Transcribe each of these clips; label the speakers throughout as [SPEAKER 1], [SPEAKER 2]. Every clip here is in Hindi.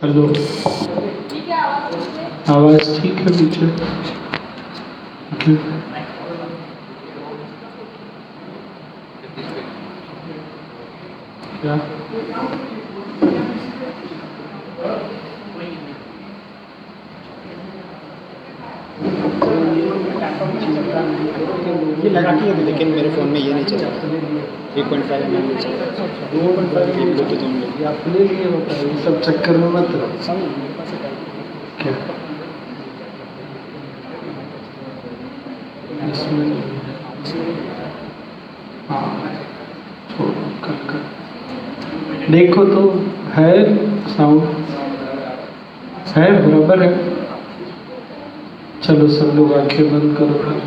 [SPEAKER 1] हेलो। आवाज़ ठीक है पीछे? ठीक है। क्या?
[SPEAKER 2] ये लगा के है, लेकिन मेरे फ़ोन में ये नहीं चल रहा। 1.5 में नहीं चल रहा। 2.5 ये ब्लूटूथ ऑनली।
[SPEAKER 1] ये अपने लिए होता है, ये सब चक्कर में मत रहो।
[SPEAKER 2] समझ मेरे पास है।
[SPEAKER 1] क्या इसमें? हाँ, छोड़ो, कर देखो तो है साउंड है, बराबर है। चलो सब लोग आंखें बंद करो फिर।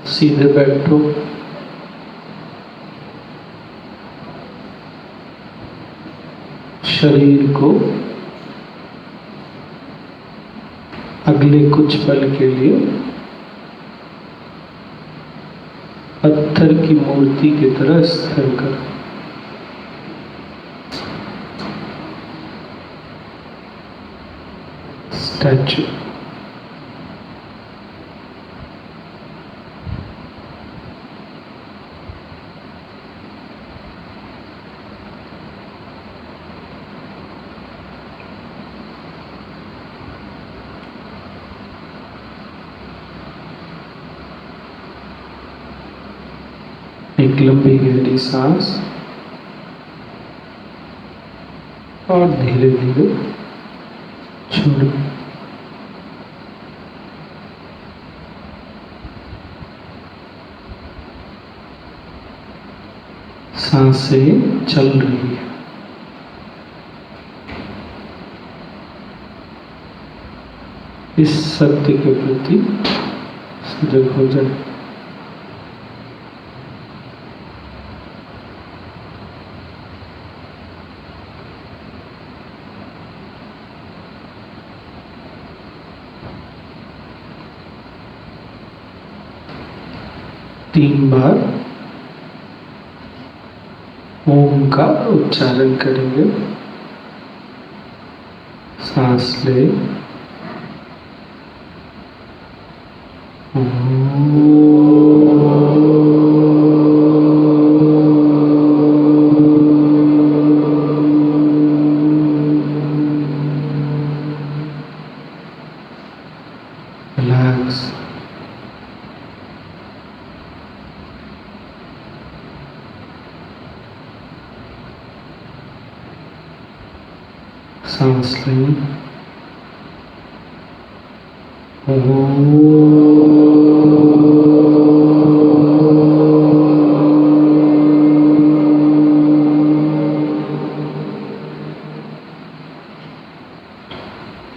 [SPEAKER 1] सीधे बैठो। शरीर को अगले कुछ पल के लिए पत्थर की मूर्ति की तरह स्थिर करो। स्टैचू। एक लंबी गहरी सांस और धीरे धीरे छोड़ो। सांसें चल रही है। इस सत्य के प्रति सजग हो जाए। तीन बार ओम का उच्चारण करेंगे। सांस ले। रिलैक्स। सांस लें।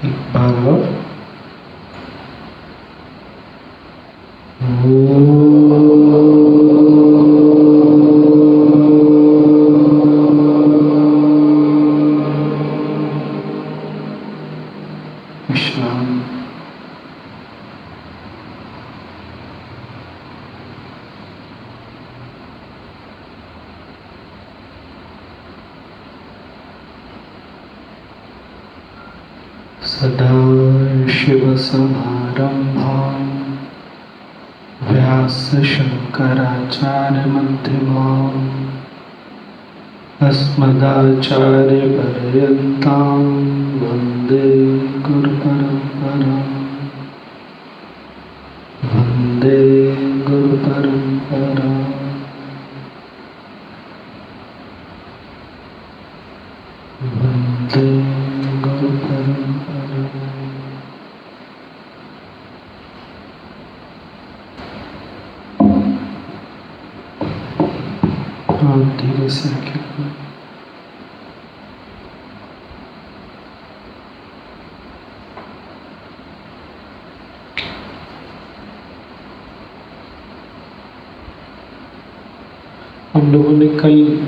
[SPEAKER 1] एक बार और। विश्राम। सदाशिवसमारम्भाम् व्यासशङ्कराचार्यमध्यमाम् अस्मदाचार्यपर्यन्तां वन्दे गुरुपरम्पराम्। वन्दे गुरुपरम्पराम्। वन्दे गुरुपरम्पराम्। आप धीरे से आंखें खोलें। हम लोगों ने कल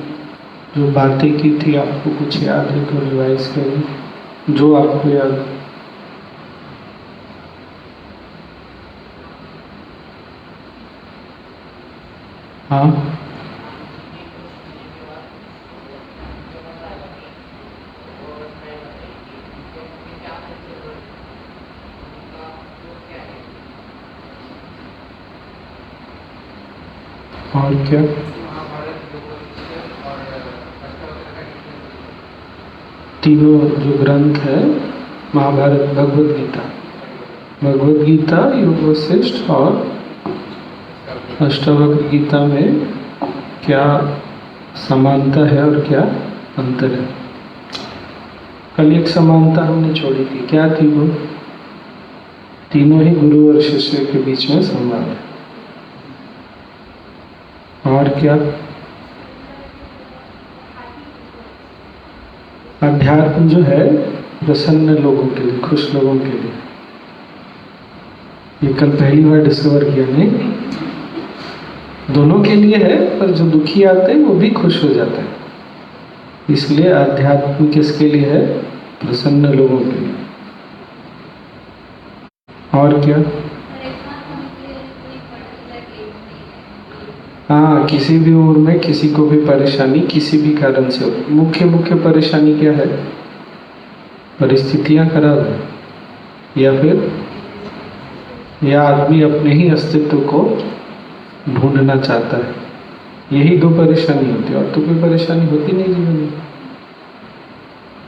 [SPEAKER 1] जो बातें की थी, आपको कुछ याद है तो रिवाइज करें जो आपको याद है। हाँ, और क्या? तीनों जो ग्रंथ है, महाभारत, भगवद गीता, भगवद गीता, योग वशिष्ठ और अष्टावक्र गीता में क्या समानता है और क्या अंतर है? कल एक समानता हमने छोड़ी थी, क्या थी वो? तीनों ही गुरु और शिष्य के बीच में संवाद है। और क्या? अध्यात्म जो है प्रसन्न लोगों के लिए, खुश लोगों के लिए। ये कल पहली बार डिस्कवर किया, नहीं? दोनों के लिए है, पर जो दुखी आते हैं वो भी खुश हो जाते हैं। इसलिए अध्यात्म किसके लिए है? प्रसन्न लोगों के लिए। और क्या? हाँ, किसी भी उम्र में किसी को भी परेशानी किसी भी कारण से हो। मुख्य परेशानी क्या है? परिस्थितियां खराब है, या आदमी अपने ही अस्तित्व को ढूंढना चाहता है। यही दो परेशानी होती है, और तो कोई परेशानी होती नहीं जीवन में।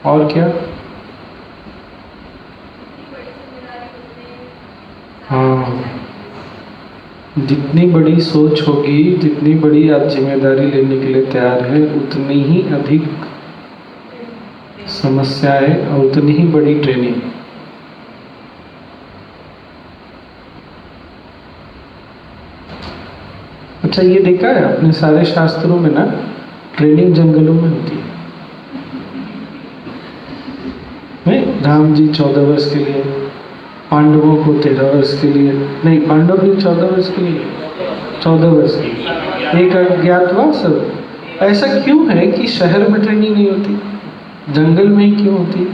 [SPEAKER 1] और क्या? हाँ, जितनी बड़ी सोच होगी, जितनी बड़ी आप जिम्मेदारी लेने के लिए तैयार हैं, उतनी ही अधिक समस्याएं और उतनी ही बड़ी ट्रेनिंग। अच्छा, ये देखा है अपने सारे शास्त्रों में ना, ट्रेनिंग जंगलों में होती है। नहीं, राम जी 14 वर्ष के लिए, पांडवों को 13 वर्ष के लिए, नहीं, पांडव भी 14 वर्ष के लिए, 14 वर्ष के लिए, एक अज्ञातवास। ऐसा क्यों है कि शहर में ट्रेनिंग नहीं होती, जंगल में ही क्यों होती?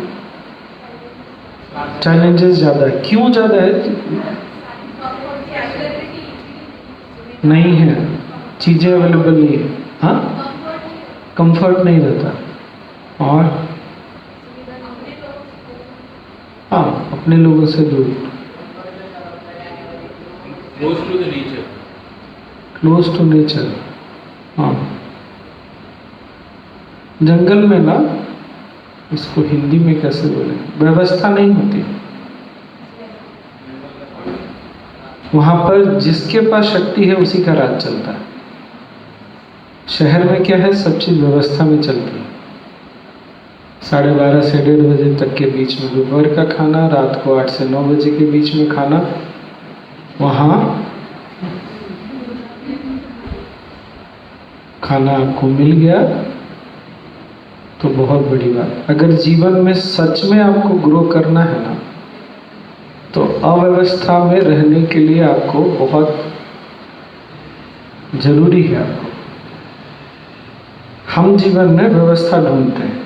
[SPEAKER 1] चैलेंजेस ज्यादा है। क्यों ज्यादा है? नहीं है, चीजें अवेलेबल नहीं है। हाँ, कंफर्ट नहीं रहता। और हाँ, अपने लोगों से दूर, क्लोज टू नेचर। हाँ, जंगल में ना, इसको हिंदी में कैसे बोले, व्यवस्था नहीं होती। वहां पर जिसके पास शक्ति है उसी का राज चलता है। शहर में क्या है, सब चीज व्यवस्था में चलती है। 12:30 से 1:30 बजे तक के बीच में दोपहर का खाना, रात को 8 से 9 बजे के बीच में खाना। वहाँ खाना आपको मिल गया तो बहुत बड़ी बात। अगर जीवन में सच में आपको ग्रो करना है ना, तो अव्यवस्था में रहने के लिए आपको बहुत जरूरी है। आपको, हम जीवन में व्यवस्था ढूंढते हैं,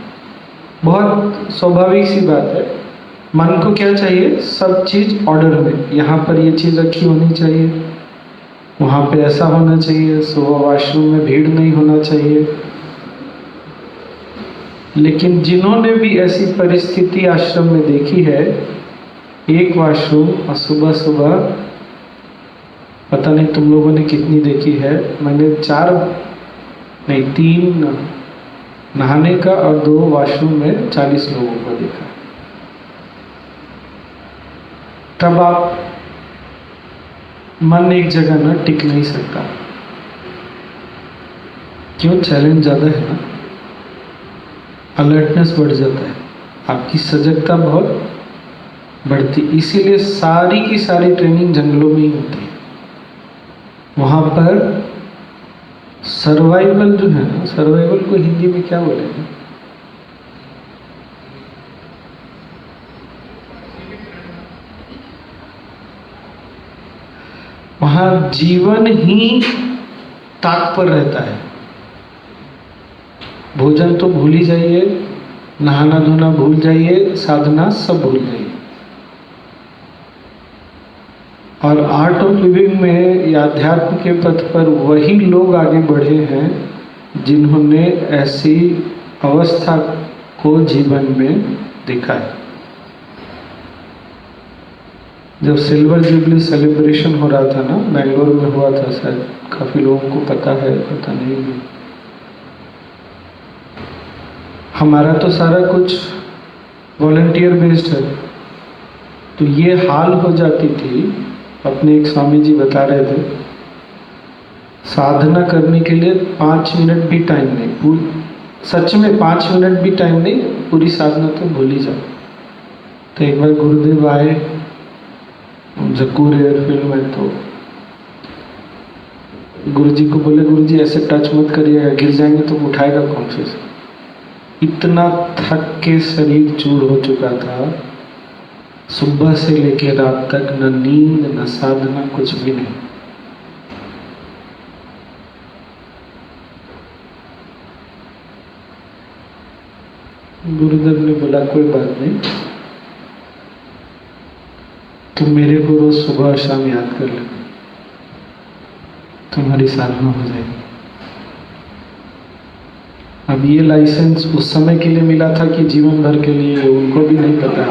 [SPEAKER 1] बहुत स्वाभाविक सी बात है। मन को क्या चाहिए? सब चीज ऑर्डर में। यहाँ पर ये चीज रखी होनी चाहिए, वहाँ पे ऐसा होना चाहिए, सुबह वॉशरूम में भीड़ नहीं होना चाहिए। लेकिन जिन्होंने भी ऐसी परिस्थिति आश्रम में देखी है, एक वॉशरूम और सुबह सुबह, पता नहीं तुम लोगों ने कितनी देखी है, मैंने 3 नहाने का और 2 वॉशरूम में 40 लोगों को देखा। तब आप, मन एक जगह ना टिक नहीं सकता। क्यों? चैलेंज ज्यादा है ना, अलर्टनेस बढ़ जाता है, आपकी सजगता बहुत बढ़ती। इसीलिए सारी की सारी ट्रेनिंग जंगलों में ही होती है। वहां पर सर्वाइवल जो है ना, सर्वाइवल को हिंदी में क्या बोलेंगे? वहां जीवन ही ताक पर रहता है। भोजन तो भूल ही जाइए, नहाना धोना भूल जाइए, साधना सब भूल जाइए। और आर्ट ऑफ लिविंग में या अध्यात्म के पथ पर वही लोग आगे बढ़े हैं जिन्होंने ऐसी अवस्था को जीवन में देखा है। जब सिल्वर जुबली सेलिब्रेशन हो रहा था ना, बेंगलोर में हुआ था, शायद काफ़ी लोगों को पता है, पता नहीं भी। हमारा तो सारा कुछ वॉलंटियर बेस्ड है, तो ये हाल हो जाती थी। अपने एक स्वामी जी बता रहे थे, साधना करने के लिए 5 मिनट भी टाइम नहीं, सच में 5 मिनट भी टाइम नहीं, पूरी साधना तो भूल ही जाओ। तो एक बार गुरुदेव आए जक्कूर एयरफील्ड में, तो गुरुजी को बोले, गुरुजी ऐसे टच मत करिएगा, गिर जाएंगे तो उठाएगा कौन से। इतना थक के शरीर चूर हो चुका था, सुबह से लेकर रात तक न नींद न साधना, कुछ भी नहीं। गुरुदेव ने बोला कोई बात नहीं, तुम मेरे को रोज सुबह और शाम याद कर लेना, तुम्हारी साधना हो जाएगी। अब ये लाइसेंस उस समय के लिए मिला था कि जीवन भर के लिए, उनको भी नहीं पता।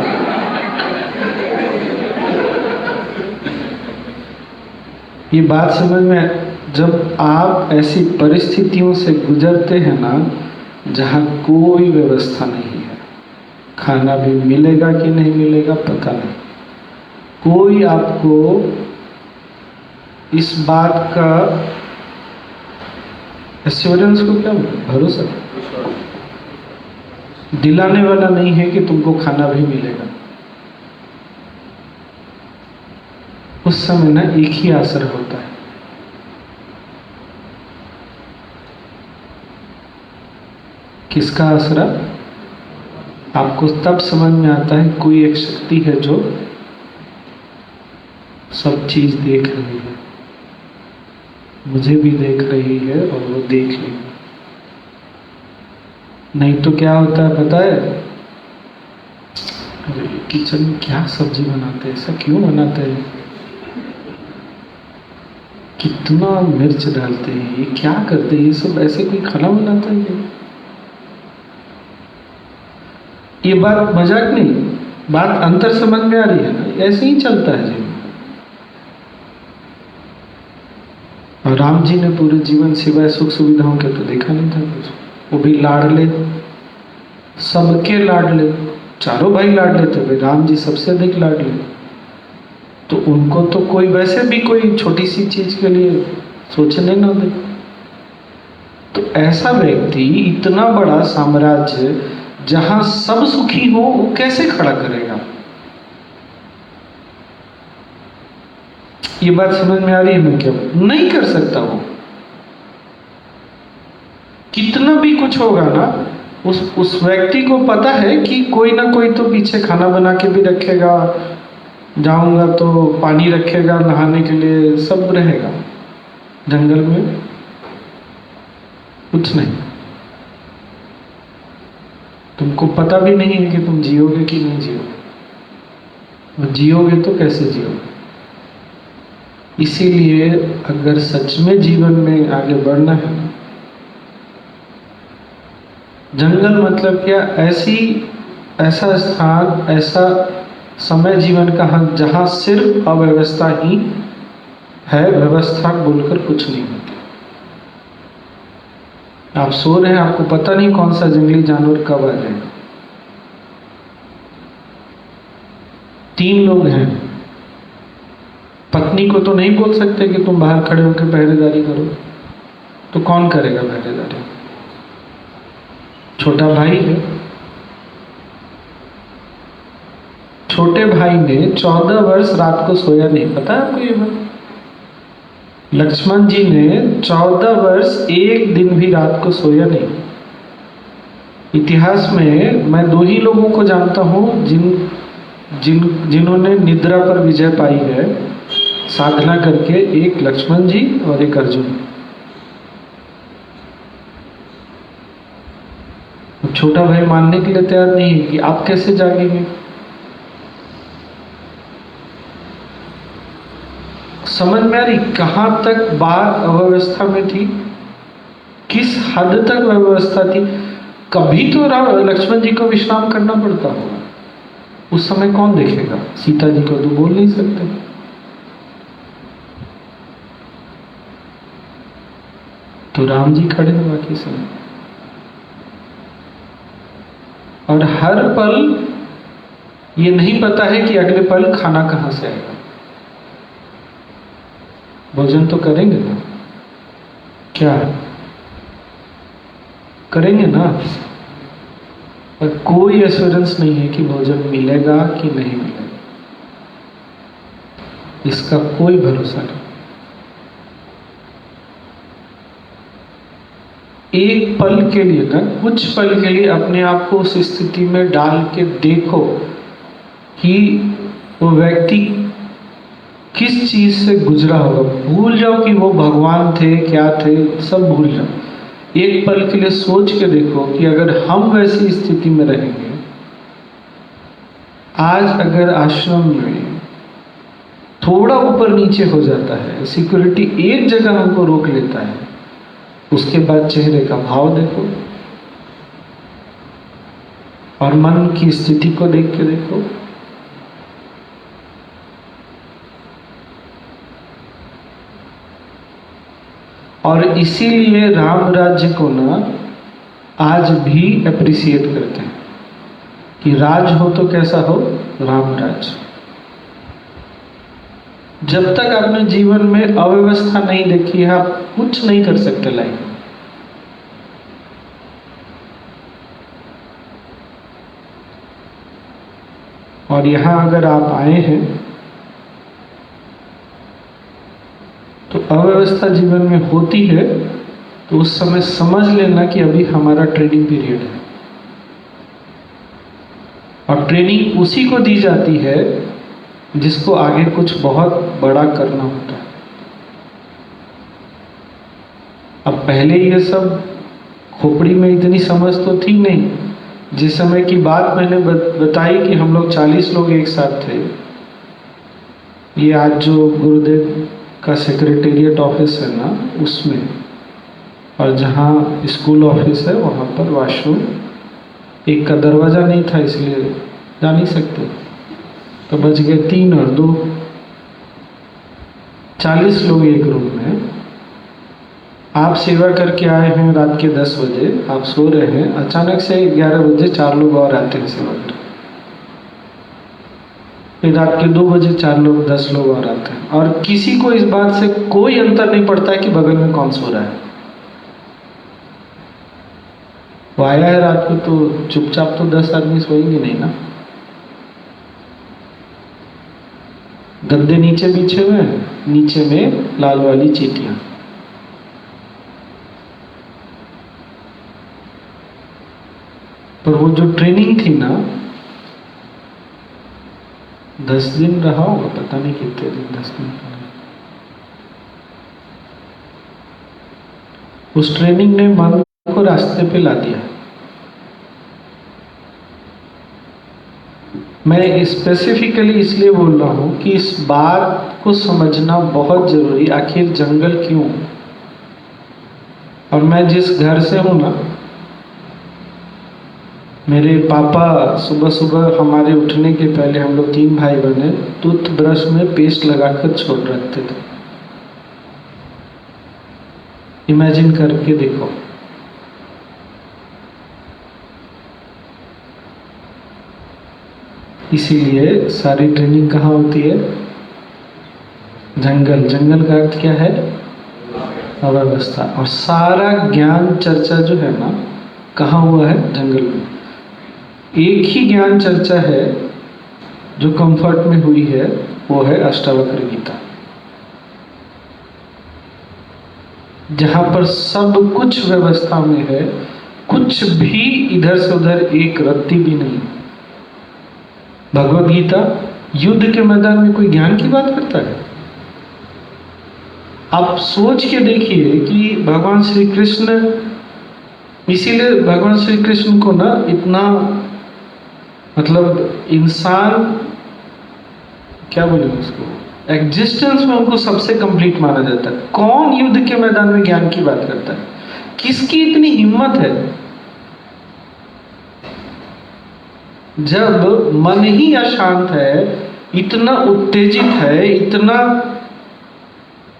[SPEAKER 1] ये बात समझ में, जब आप ऐसी परिस्थितियों से गुजरते हैं ना, जहाँ कोई व्यवस्था नहीं है, खाना भी मिलेगा कि नहीं मिलेगा पता नहीं, कोई आपको इस बात का एश्योरेंस को क्या भरोसा दिलाने वाला नहीं है कि तुमको खाना भी मिलेगा। उस समय ना एक ही आसरा होता है, किसका आसरा? आपको तब समझ में आता है कोई एक शक्ति है जो सब चीज देख रही है, मुझे भी देख रही है और वो देख रही है। नहीं तो क्या होता है पता है, अरे किचन में क्या सब्जी बनाते हैं, ऐसा क्यों बनाते हैं, कितना मिर्च डालते हैं, ये क्या करते हैं, ये सब ऐसे कोई खाना बनाता है? ये बात मजाक नहीं, बात अंतर समझ में आ रही है ना, ऐसे ही चलता है जीवन। और राम जी ने पूरे जीवन सिवाय सुख सुविधाओं के तो देखा नहीं था कुछ। वो भी लाडले, सबके लाडले, चारों भाई लाडले थे भाई, राम जी सबसे अधिक लाडले। तो उनको तो कोई वैसे भी कोई छोटी सी चीज के लिए सोचने ना दे। तो ऐसा व्यक्ति इतना बड़ा साम्राज्य जहां सब सुखी हो, वो कैसे खड़ा करेगा? ये बात समझ में आ रही है? मैं क्या नहीं कर सकता वो, कितना भी कुछ होगा ना, उस व्यक्ति को पता है कि कोई ना कोई तो पीछे खाना बना के भी रखेगा, जाऊंगा तो पानी रखेगा नहाने के लिए, सब रहेगा। जंगल में कुछ नहीं, तुमको पता भी नहीं है कि तुम जियोगे कि नहीं जियोगे, और जियोगे तो कैसे जियोगे। इसीलिए अगर सच में जीवन में आगे बढ़ना है, जंगल मतलब क्या, ऐसा स्थान, ऐसा समय जीवन का जहां सिर्फ अव्यवस्था ही है, व्यवस्था बोलकर कुछ नहीं होती। आप सो रहे हैं, आपको पता नहीं कौन सा जंगली जानवर कब आ जाएगा। 3 लोग हैं, पत्नी को तो नहीं बोल सकते कि तुम बाहर खड़े होकर पहरेदारी करो, तो कौन करेगा पहरेदारी? छोटा भाई है, छोटे भाई ने 14 वर्ष रात को सोया नहीं, पता है आपको ये बात? लक्ष्मण जी ने 14 वर्ष एक दिन भी रात को सोया नहीं। इतिहास में मैं 2 ही लोगों को जानता हूं जिन्होंने निद्रा पर विजय पाई है साधना करके, एक लक्ष्मण जी और एक अर्जुन। छोटा भाई मानने के लिए तैयार नहीं है कि आप कैसे जागेंगे। समझ में आ रही कहां तक बात अव्यवस्था में थी, किस हद तक व्यवस्था थी। कभी तो लक्ष्मण जी को विश्राम करना पड़ता होगा, उस समय कौन देखेगा? सीता जी को तो बोल नहीं सकते। तो राम जी खड़े हैं बाकी समय, और हर पल ये नहीं पता है कि अगले पल खाना कहां से आएगा। भोजन तो करेंगे ना, क्या करेंगे ना, पर कोई एश्योरेंस नहीं है कि भोजन मिलेगा कि नहीं मिलेगा, इसका कोई भरोसा नहीं। एक पल के लिए ना, कुछ पल के लिए अपने आप को उस स्थिति में डाल के देखो कि वो व्यक्ति किस चीज से गुजरा होगा। भूल जाओ कि वो भगवान थे, क्या थे, सब भूल जाओ। एक पल के लिए सोच के देखो कि अगर हम वैसी स्थिति में रहेंगे, आज अगर आश्रम में थोड़ा ऊपर नीचे हो जाता है, सिक्योरिटी एक जगह हमको रोक लेता है, उसके बाद चेहरे का भाव देखो और मन की स्थिति को देख के देखो। और इसीलिए राम राज्य को ना आज भी अप्रिशिएट करते हैं कि राज हो तो कैसा हो, राम राज्य। जब तक आपने जीवन में अव्यवस्था नहीं देखी है, आप कुछ नहीं कर सकते लाइफ में। और यहां अगर आप आए हैं तो अव्यवस्था जीवन में होती है, तो उस समय समझ लेना कि अभी हमारा ट्रेनिंग पीरियड है। और ट्रेनिंग उसी को दी जाती है जिसको आगे कुछ बहुत बड़ा करना होता है। अब पहले ये सब खोपड़ी में इतनी समझ तो थी नहीं। जिस समय की बात मैंने बताई कि हम लोग 40 लोग एक साथ थे, ये आज जो गुरुदेव का सेक्रेटेरिएट ऑफिस है ना, उसमें, और जहाँ स्कूल ऑफिस है वहाँ पर वॉशरूम एक का दरवाज़ा नहीं था, इसलिए जा नहीं सकते, तो बच गए 3 और 2, 40 लोग एक रूम में। आप सेवा करके आए हैं रात के 10 बजे, आप सो रहे हैं, अचानक से 11 बजे 4 लोग और आते हैं सेवा करके, फिर रात के 2 बजे 4 लोग, 10 लोग और आते हैं, और किसी को इस बात से कोई अंतर नहीं पड़ता है कि बगल में कौन सो रहा है। वो आया है रात को, तो चुपचाप तो 10 आदमी सोएंगे नहीं ना। गद्दे नीचे बिछे हुए हैं, नीचे में लाल वाली चीटियां। पर वो जो ट्रेनिंग थी ना, 10 दिन रहा होगा, पता नहीं कितने दिन, 10 दिन। उस ट्रेनिंग ने मन को रास्ते पे ला दिया। मैं स्पेसिफिकली इसलिए बोल रहा हूं कि इस बात को समझना बहुत जरूरी, आखिर जंगल क्यों। और मैं जिस घर से हूं ना, मेरे पापा सुबह सुबह हमारे उठने के पहले, हम लोग 3 भाई बहन, टूथब्रश में पेस्ट लगाकर छोड़ रखते थे। इमेजिन करके देखो। इसीलिए सारी ट्रेनिंग कहाँ होती है? जंगल। जंगल का अर्थ क्या है? अव्यवस्था। और सारा ज्ञान चर्चा जो है ना, कहाँ हुआ है? जंगल में। एक ही ज्ञान चर्चा है जो कंफर्ट में हुई है, वो है अष्टावक्र गीता, जहां पर सब कुछ व्यवस्था में है, कुछ भी इधर से उधर एक रत्ती भी नहीं। भगवद गीता युद्ध के मैदान में कोई ज्ञान की बात करता है? आप सोच के देखिए कि भगवान श्री कृष्ण, इसीलिए भगवान श्री कृष्ण को ना इतना, मतलब इंसान, क्या बोलेंगे उसको, एग्जिस्टेंस में उनको सबसे कंप्लीट माना जाता है। कौन युद्ध के मैदान में ज्ञान की बात करता है? किसकी इतनी हिम्मत है? जब मन ही अशांत है, इतना उत्तेजित है, इतना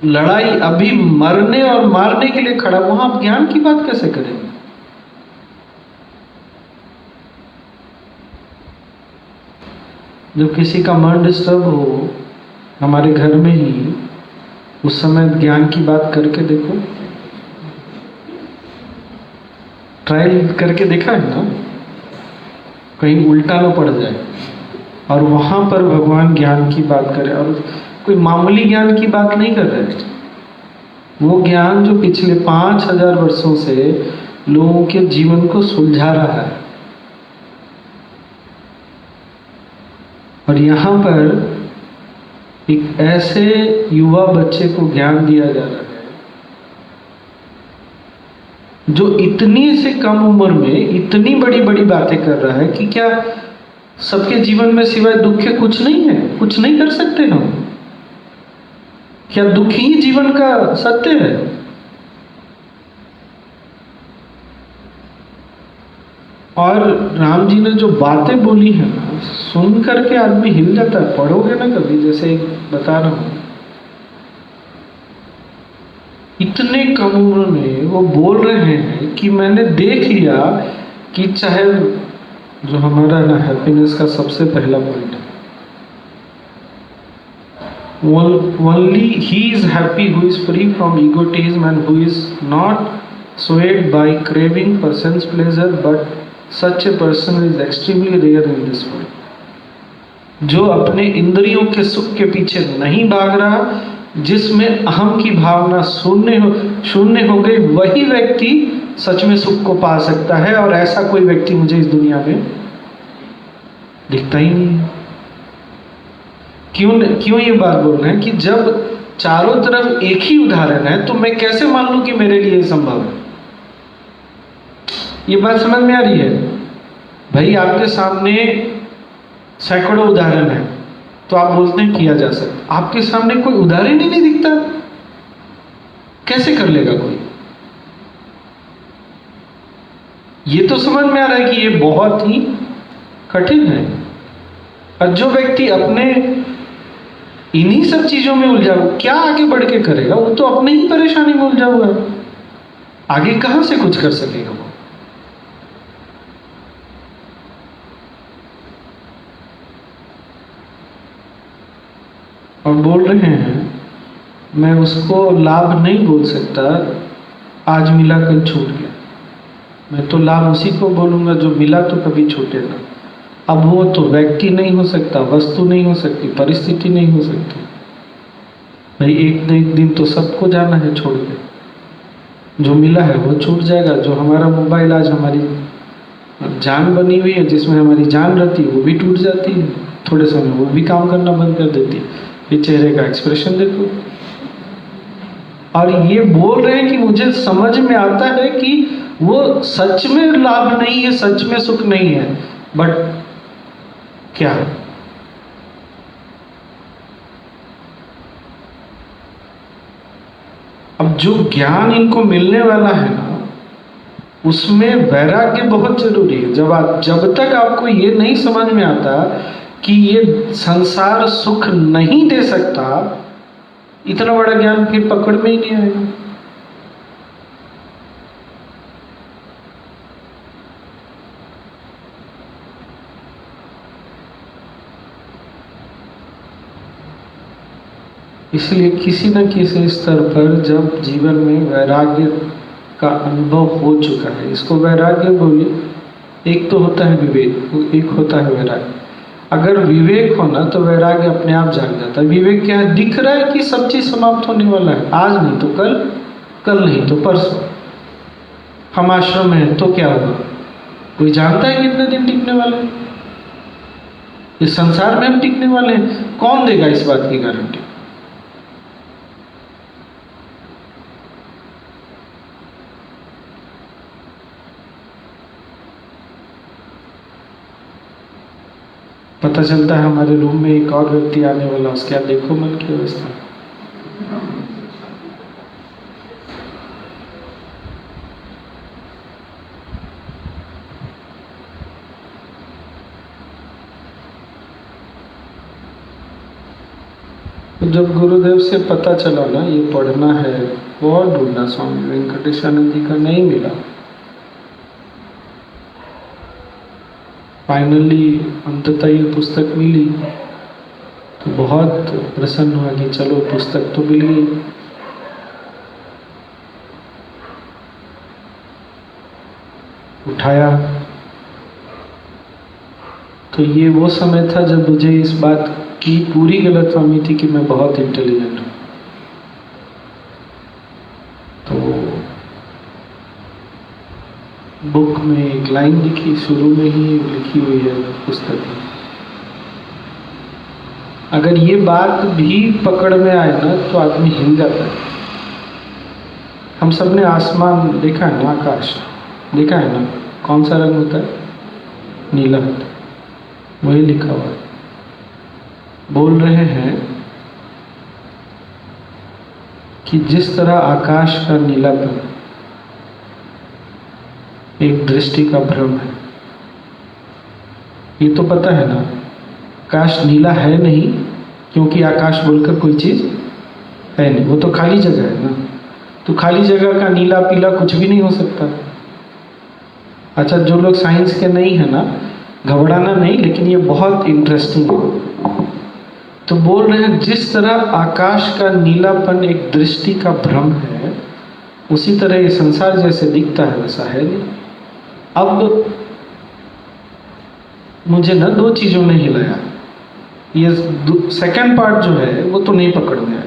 [SPEAKER 1] लड़ाई अभी मरने और मारने के लिए खड़ा, वहां आप ज्ञान की बात कैसे करेंगे? जब किसी का मन डिस्टर्ब हो हमारे घर में ही, उस समय ज्ञान की बात करके देखो, ट्रायल करके देखा है ना, कहीं उल्टा ना पड़ जाए। और वहां पर भगवान ज्ञान की बात करे, और कोई मामूली ज्ञान की बात नहीं कर रहे, वो ज्ञान जो पिछले 5000 वर्षों से लोगों के जीवन को सुलझा रहा है। और यहाँ पर एक ऐसे युवा बच्चे को ज्ञान दिया जा रहा है जो इतनी से कम उम्र में इतनी बड़ी बड़ी बातें कर रहा है कि क्या सबके जीवन में सिवाय दुख के कुछ नहीं है? कुछ नहीं कर सकते हम? क्या दुख ही जीवन का सत्य है? और राम जी ने जो बातें बोली है ना, सुन करके आदमी हिल जाता है। पढ़ोगे ना कभी, जैसे बता रहा हूं, इतने कम उम्र में वो बोल रहे हैं कि मैंने देख लिया कि चाहे जो हमारा ना हैप्पीनेस का सबसे पहला पॉइंट है, only he is happy who is free from egotism and who is not swayed by craving for sense pleasure, but such a person is extremely rare in this world. जो अपने इंद्रियों के सुख के पीछे नहीं भाग रहा, जिसमें अहम की भावना शून्य हो गई, वही व्यक्ति सच में सुख को पा सकता है। और ऐसा कोई व्यक्ति मुझे इस दुनिया में दिखता ही नहीं। क्यों ये बात बोल रहे हैं कि जब चारों तरफ एक ही उदाहरण है तो मैं कैसे मान लूं कि मेरे लिए संभव है? ये बात समझ में आ रही है? भाई आपके सामने सैकड़ों उदाहरण है तो आप बोलते हैं किया जा सकता, आपके सामने कोई उदाहरण ही नहीं दिखता, कैसे कर लेगा कोई? ये तो समझ में आ रहा है कि ये बहुत ही कठिन है। और जो व्यक्ति अपने इन्हीं सब चीजों में उलझा हुआ, क्या आगे बढ़ के करेगा? वो तो अपने ही परेशानी में उलझा हुआ है, आगे कहां से कुछ कर सकेगा वो? और बोल रहे हैं, मैं उसको लाभ नहीं बोल सकता, आज मिला कल छूट गया। मैं तो लाभ उसी को बोलूंगा जो मिला तो कभी छूटेगा। अब वो तो व्यक्ति नहीं हो सकता, वस्तु नहीं हो सकती, परिस्थिति नहीं हो सकती। भाई एक न एक दिन तो सबको जाना है छोड़ के। जो मिला है वो छूट जाएगा। जो हमारा मोबाइल आज हमारी जान बनी हुई है, जिसमें हमारी जान रहती है, वो भी टूट जाती है थोड़े समय, वो भी काम करना बंद कर देती है। ये चेहरे का एक्सप्रेशन देखो। और ये बोल रहे हैं कि मुझे समझ में आता है कि वो सच में लाभ नहीं है, सच में सुख नहीं है, बट क्या है? अब जो ज्ञान इनको मिलने वाला है ना, उसमें वैराग्य बहुत जरूरी है। जब तक आपको ये नहीं समझ में आता कि ये संसार सुख नहीं दे सकता, इतना बड़ा ज्ञान फिर पकड़ में ही नहीं आएगा। इसलिए किसी न किसी स्तर पर जब जीवन में वैराग्य का अनुभव हो चुका है, इसको वैराग्य बोलिए। एक तो होता है विवेक, एक होता है वैराग्य। अगर विवेक हो ना तो वैराग्य अपने आप जाग जाता है। विवेक क्या है? दिख रहा है कि सब चीज समाप्त होने वाला है, आज नहीं तो कल, कल नहीं तो परसों। हम आश्रम में हैं तो क्या होगा? कोई जानता है कितने दिन टिकने वाले हैं? इस संसार में हम टिकने वाले हैं? कौन देगा इस बात की गारंटी? पता चलता है हमारे रूम में एक और व्यक्ति आने वाला, उसके आप देखो मन की अवस्था। तो जब गुरुदेव से पता चला ना ये पढ़ना है, बहुत ढूंढा, स्वामी वेंकटेशानंद जी का नहीं मिला। फाइनली अंततः ये पुस्तक मिली तो बहुत प्रसन्न हुआ कि चलो पुस्तक तो मिल गई। उठाया तो ये वो समय था जब मुझे इस बात की पूरी गलतफहमी थी कि मैं बहुत इंटेलिजेंट हूँ। तो बुक में एक लाइन लिखी, शुरू में ही लिखी हुई है पुस्तक में, अगर ये बात भी पकड़ में आए ना तो आदमी हिल जाता है। हम सब ने आसमान देखा है ना, आकाश देखा है ना, कौन सा रंग होता है? नीला होता है, वही लिखा हुआ है। बोल रहे हैं कि जिस तरह आकाश का नीलापन एक दृष्टि का भ्रम है, ये तो पता है ना, आकाश नीला है नहीं क्योंकि आकाश बोलकर कोई चीज है नहीं, वो तो खाली जगह है ना। तो खाली जगह का नीला पीला कुछ भी नहीं हो सकता। अच्छा, जो लोग साइंस के नहीं है ना, घबराना नहीं, लेकिन ये बहुत इंटरेस्टिंग है। तो बोल रहे हैं जिस तरह आकाश का नीलापन एक दृष्टि का भ्रम है, उसी तरह ये संसार जैसे दिखता है वैसा है नहीं। अब मुझे ना दो चीजों ने हिलाया। ये सेकंड पार्ट जो है वो तो नहीं पकड़ में आया,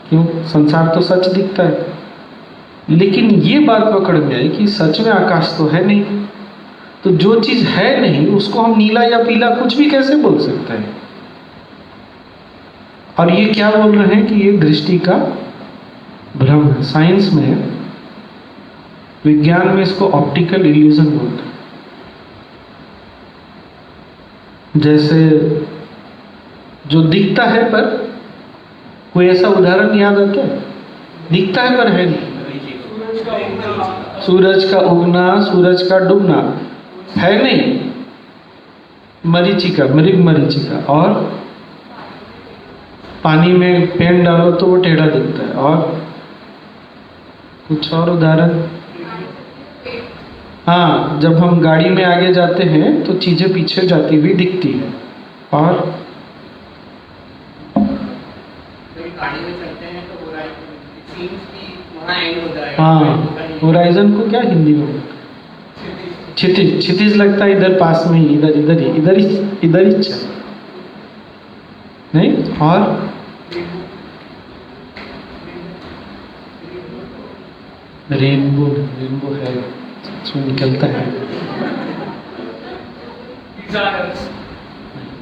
[SPEAKER 1] क्यों? संसार तो सच दिखता है। लेकिन ये बात पकड़ में आई कि सच में आकाश तो है नहीं, तो जो चीज है नहीं उसको हम नीला या पीला कुछ भी कैसे बोल सकते हैं? और ये क्या बोल रहे हैं कि ये दृष्टि का भ्रम है। साइंस में, विज्ञान में इसको ऑप्टिकल इल्यूजन बोलते हैं। जैसे जो दिखता है पर, कोई ऐसा उदाहरण याद आता है? दिखता है पर है नहीं। सूरज का उगना, सूरज का डूबना है नहीं, मरीचिका, मृग मरीचिका। और पानी में पेन डालो तो वो टेढ़ा दिखता है। और कुछ और उदाहरण? हाँ, जब हम गाड़ी में आगे जाते हैं तो चीजें पीछे जाती हुई दिखती है। और
[SPEAKER 3] गाड़ी में चलते हैं तो
[SPEAKER 1] हाँ, होराइजन को क्या हिंदी में? क्षितिज। क्षितिज लगता है इधर पास में ही, इधर इधर ही, इधर ही चल नहीं। और रेनबो, रेनबो है, उसमें निकलता है,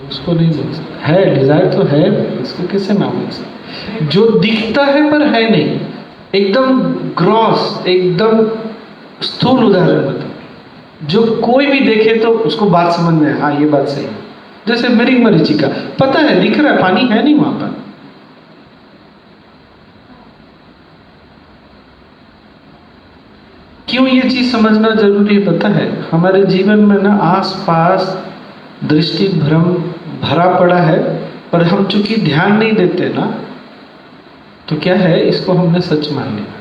[SPEAKER 1] उसको नहीं बोल सकते। है, डिजायर तो है, इसको कैसे नाम बोल सकते? जो दिखता है पर है नहीं, एकदम ग्रॉस, एकदम स्थूल उदाहरण बताओ जो कोई भी देखे तो उसको बात समझ में, हाँ ये बात सही है। जैसे मृग मरीचिका, पता है, दिख रहा है, पानी है नहीं वहां पर। क्यों ये चीज समझना जरूरी है पता है? हमारे जीवन में ना आस पास दृष्टि भ्रम भरा पड़ा है, पर हम चूंकि ध्यान नहीं देते ना, तो क्या है, इसको हमने सच मान लिया।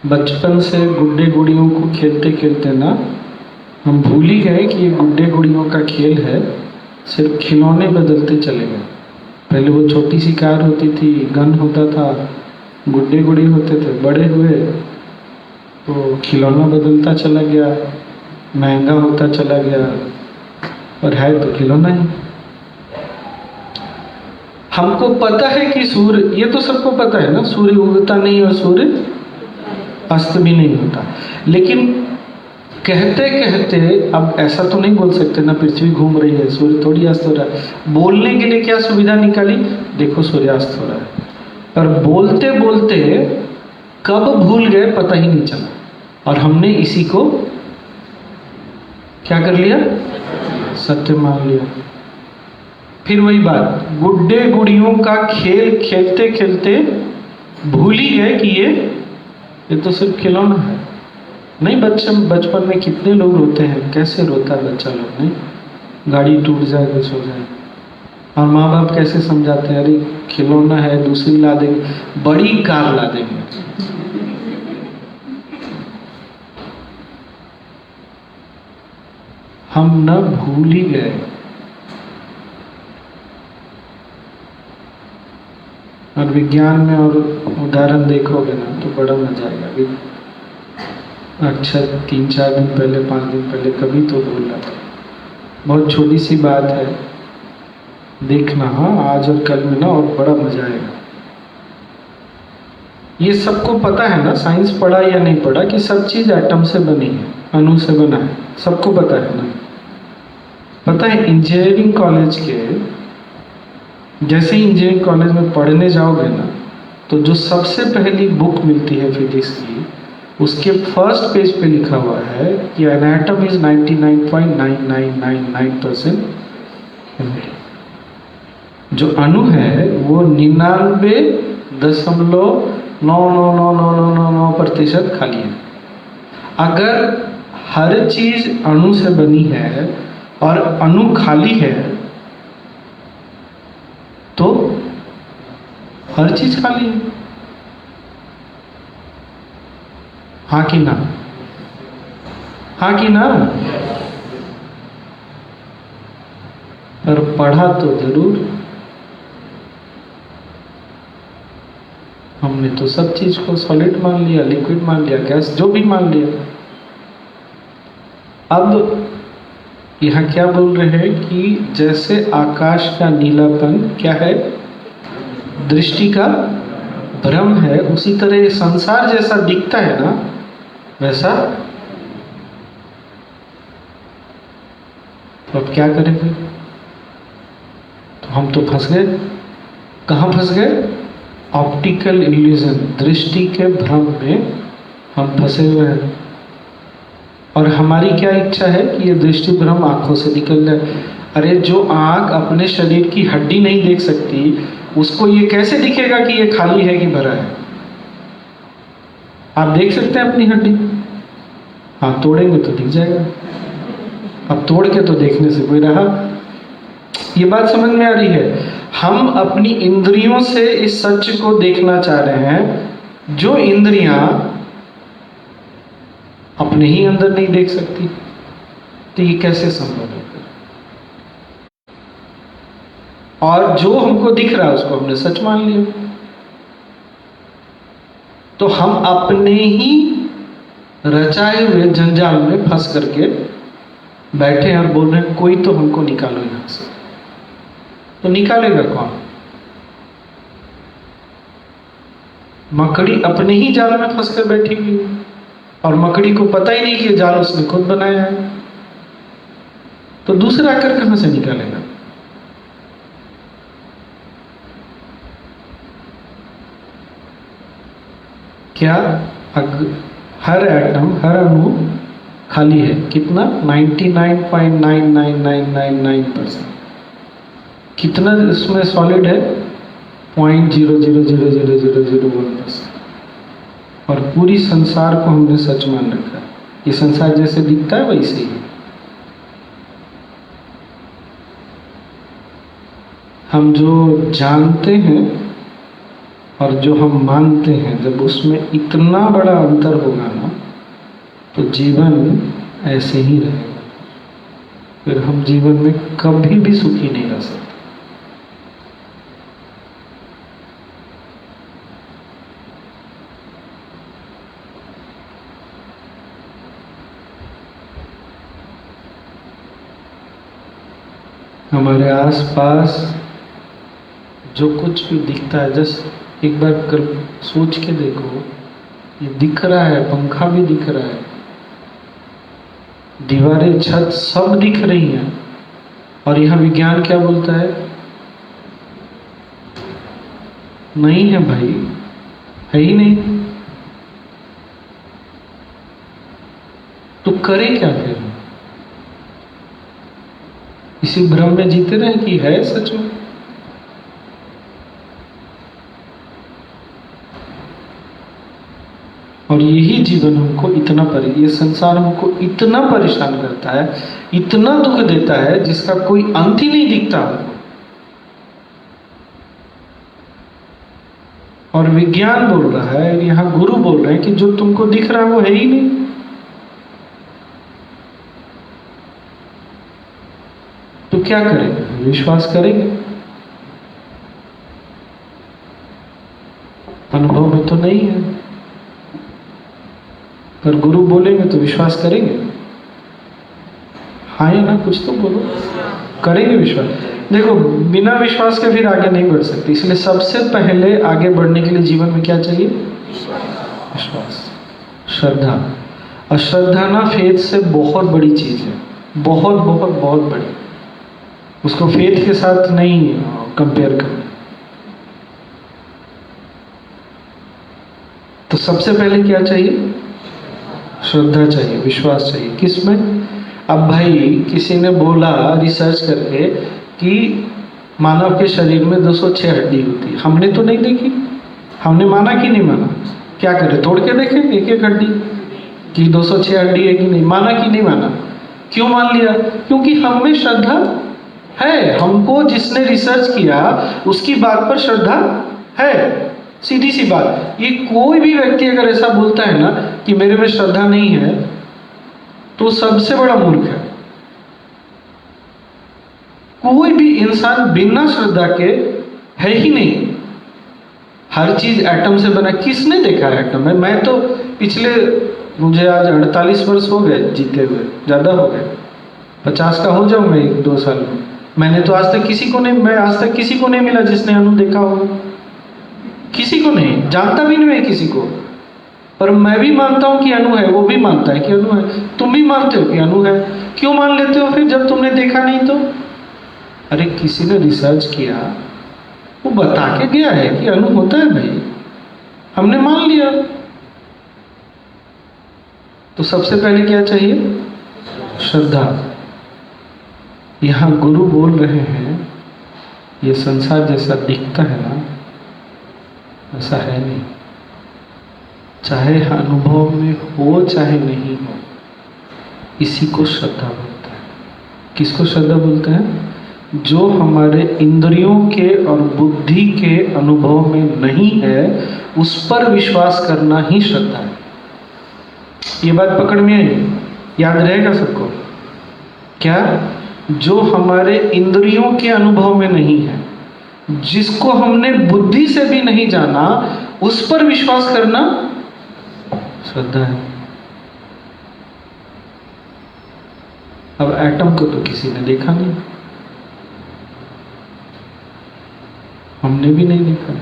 [SPEAKER 1] बचपन से गुड्डे गुड़ियों को खेलते खेलते ना हम भूल ही गए कि ये गुड्डे गुड़ियों का खेल है, सिर्फ खिलौने बदलते चले गए। पहले वो छोटी सी कार होती थी, गन होता था, गुड्डे गुड़ी होते थे, बड़े हुए तो खिलौना बदलता चला गया, महंगा होता चला गया, और है तो खिलौना ही। हमको पता है कि सूर्य, ये तो सबको पता है ना, सूर्य उगता नहीं और सूर्य अस्त भी नहीं होता। लेकिन कहते कहते अब ऐसा तो नहीं बोल सकते ना, पृथ्वी घूम रही है, सूर्य थोड़ी अस्त हो रहा है। बोलने के लिए क्या सुविधा निकाली? देखो सूर्यास्त हो रहा है। पर बोलते बोलते कब भूल गए पता ही नहीं चला, और हमने इसी को क्या कर लिया? सत्य मान लिया। फिर वही बात, गुड्डे गुड़ियों का खेल खेलते खेलते भूल ही गए कि ये तो सिर्फ खिलौना है। नहीं, बचपन में कितने लोग रोते हैं, कैसे रोता है बच्चा लोग, नहीं? गाड़ी टूट जाए, कुछ हो जाए, और माँ बाप कैसे समझाते हैं, अरे खिलौना है, दूसरी ला देंगे, बड़ी कार ला देंगे। हम न भूल ही गए। और विज्ञान में और उदाहरण देखोगे ना तो बड़ा मजा आएगा। अभी अच्छा 3-4 दिन पहले, 5 दिन पहले कभी तो बोल रहा था, बहुत छोटी सी बात है, देखना हाँ आज और कल में ना, और बड़ा मजा आएगा। ये सबको पता है ना, साइंस पढ़ा या नहीं पढ़ा, कि सब चीज एटम से बनी है, अणु से बना है, सबको पता है ना। पता है इंजीनियरिंग कॉलेज के, जैसे ही इंजीनियरिंग कॉलेज में पढ़ने जाओगे ना, तो जो सबसे पहली बुक मिलती है फिजिक्स की, उसके फर्स्ट पेज पे लिखा हुआ है कि एन एटम इज 99.9999% जो अणु है वो 99.9999999% खाली है। अगर हर चीज अणु से बनी है और अणु खाली है तो हर चीज खाली है, हाँ कि ना? हाँ कि ना? पर पढ़ा तो जरूर, हमने तो सब चीज को सॉलिड मान लिया, लिक्विड मान लिया, गैस जो भी मान लिया। अब यहाँ क्या बोल रहे हैं कि जैसे आकाश का नीलापन क्या है, दृष्टि का भ्रम है, उसी तरह ये संसार जैसा दिखता है ना, वैसा। तो अब क्या करें फिर? तो हम तो फंस गए। कहाँ फंस गए? ऑप्टिकल इल्यूजन, दृष्टि के भ्रम में हम फंसे हुए हैं। और हमारी क्या इच्छा है कि ये दृष्टि भ्रम आंखों से निकल जाए। अरे जो आंख अपने शरीर की हड्डी नहीं देख सकती, उसको ये कैसे दिखेगा कि ये खाली है कि भरा है? आप देख सकते हैं अपनी हड्डी? हाँ, तोड़ेंगे तो दिख जाएगा। अब तोड़ के तो देखने से कोई रहा। ये बात समझ में आ रही है? हम अपनी इंद्रियों से इस सच को देखना चाह रहे हैं, जो इंद्रियां अपने ही अंदर नहीं देख सकती, तो ये कैसे संभव है? और जो हमको दिख रहा है उसको हमने सच मान लिया। तो हम अपने ही रचाए हुए जंजाल में फंस करके बैठे हैं और बोल रहे हैं कोई तो हमको निकालो यहां से। तो निकालेगा कौन? मकड़ी अपने ही जाल में फंस कर बैठी हुई है और मकड़ी को पता ही नहीं कि जाल उसने खुद बनाया है। तो दूसरा आकर कहां से निकालेगा? क्या हर एटम, हर अणु खाली है? कितना? 99.99999%। कितना इसमें सॉलिड है? 0.0000001%। और पूरी संसार को हमने सच मान रखा है। ये संसार जैसे दिखता है वैसे ही। हम जो जानते हैं और जो हम मानते हैं, जब उसमें इतना बड़ा अंतर होगा ना, तो जीवन ऐसे ही रहेगा। फिर हम जीवन में कभी भी सुखी नहीं रह सकते। हमारे आसपास जो कुछ भी दिखता है, जस्ट एक बार सोच के देखो, ये दिख रहा है, पंखा भी दिख रहा है, दीवारें, छत सब दिख रही हैं, और यहां विज्ञान क्या बोलता है? नहीं है भाई, है ही नहीं। तो करें क्या फिर? इसी भ्रम में जीते रहे कि है सच में। और यही जीवन हमको इतना ये संसार हमको इतना परेशान करता है, इतना दुख देता है, जिसका कोई अंत ही नहीं दिखता हमको। और विज्ञान बोल रहा है, यहाँ गुरु बोल रहे हैं कि जो तुमको दिख रहा है वो है ही नहीं। तो क्या करेंगे? विश्वास करेंगे? अनुभव में तो नहीं है, पर गुरु बोलेंगे तो विश्वास करेंगे? हाँ या ना, कुछ तो बोलो। करेंगे विश्वास? देखो, बिना विश्वास के फिर आगे नहीं बढ़ सकते, इसलिए सबसे पहले आगे बढ़ने के लिए जीवन में क्या चाहिए? विश्वास, श्रद्धा। और श्रद्धा ना फेथ से बहुत बड़ी चीज है, बहुत बहुत बहुत बड़ी। उसको फेथ के साथ नहीं कंपेयर करना। तो सबसे पहले क्या चाहिए? श्रद्धा चाहिए, विश्वास चाहिए। किसमें? अब भाई किसी ने बोला रिसर्च करके कि मानव के शरीर में 206 हड्डी होती है, हमने तो नहीं देखी, हमने माना कि नहीं माना? क्या करें, तोड़ के देखें एक एक हड्डी कि 206 हड्डी है कि नहीं? माना कि नहीं माना? क्यों मान लिया? क्योंकि हम में श्रद्धा है। हमको जिसने रिसर्च किया उसकी बात पर श्रद्धा है, सीधी सी बात। ये कोई भी व्यक्ति अगर ऐसा बोलता है ना कि मेरे में श्रद्धा नहीं है, तो सबसे बड़ा मूर्ख है। कोई भी इंसान बिना श्रद्धा के है ही नहीं। हर चीज एटम से बना। किसने देखा है एटम है? मैं तो पिछले, मुझे आज 48 वर्ष हो गए जीते हुए, ज्यादा हो गए, 50 का हो जाऊं मैं 1-2 साल में। मैंने तो आज तक किसी को नहीं, मैं आज तक किसी को नहीं मिला जिसने अणु देखा होगा। किसी को नहीं, जानता भी नहीं है किसी को। पर मैं भी मानता हूं कि अणु है, वो भी मानता है कि अणु है, तुम भी मानते हो कि अणु है। क्यों मान लेते हो फिर जब तुमने देखा नहीं तो? अरे किसी ने रिसर्च किया, वो बता के गया है कि अणु होता है भाई, हमने मान लिया। तो सबसे पहले क्या चाहिए? श्रद्धा। यहां गुरु बोल रहे हैं ये संसार जैसा दिखता है ना, ऐसा है नहीं। चाहे अनुभव में हो चाहे नहीं हो, इसी को श्रद्धा बोलते हैं। किसको श्रद्धा बोलते हैं? जो हमारे इंद्रियों के और बुद्धि के अनुभव में नहीं है, उस पर विश्वास करना ही श्रद्धा है। ये बात पकड़ में आई? याद रहेगा सबको? क्या? जो हमारे इंद्रियों के अनुभव में नहीं है, जिसको हमने बुद्धि से भी नहीं जाना, उस पर विश्वास करना श्रद्धा है। अब एटम को तो किसी ने देखा नहीं, हमने भी नहीं देखा।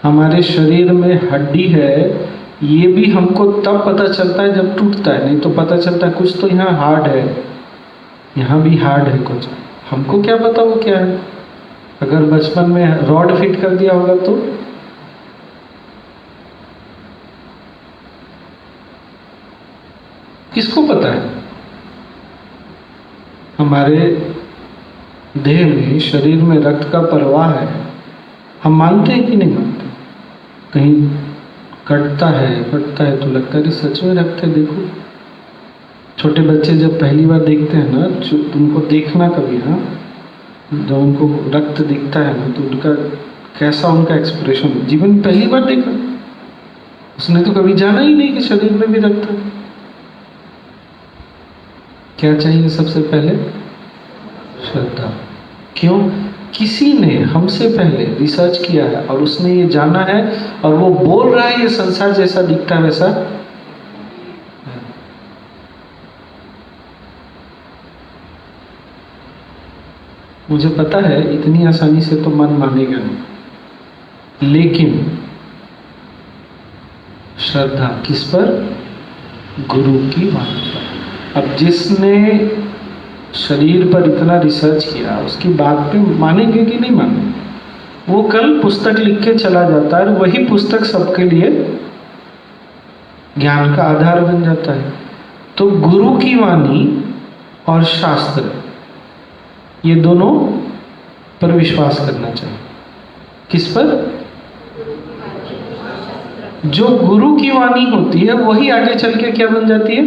[SPEAKER 1] हमारे शरीर में हड्डी है, ये भी हमको तब पता चलता है जब टूटता है, नहीं तो पता चलता है कुछ तो यहाँ हार्ड है, यहाँ भी हार्ड है कुछ। हमको क्या पता वो क्या है? अगर बचपन में रॉड फिट कर दिया होगा तो? किसको पता है? हमारे देह में, शरीर में रक्त का प्रवाह है, हम मानते हैं कि नहीं मानते? कहीं कटता है, फटता है तो लगता है सच में रक्त है। देखो, छोटे बच्चे जब पहली बार देखते हैं ना, उनको देखना कभी, हाँ, जब उनको रक्त दिखता है ना, तो उनका कैसा उनका एक्सप्रेशन, जीवन में पहली बार देखा, उसने तो कभी जाना ही नहीं कि शरीर में भी रक्त है। क्या चाहिए सबसे पहले? श्रद्धा। क्यों? किसी ने हमसे पहले रिसर्च किया है और उसने ये जाना है, और वो बोल रहा है ये संसार जैसा दिखता है वैसा। मुझे पता है इतनी आसानी से तो मन मानेगा नहीं, लेकिन श्रद्धा किस पर? गुरु की वाणी पर। अब जिसने शरीर पर इतना रिसर्च किया, उसकी बात पे मानेंगे कि नहीं मानेंगे? वो कल पुस्तक लिख के चला जाता है और वही पुस्तक सबके लिए ज्ञान का आधार बन जाता है। तो गुरु की वाणी और शास्त्र, ये दोनों पर विश्वास करना चाहिए। किस पर? जो गुरु की वाणी होती है वही आगे चल के क्या बन जाती है?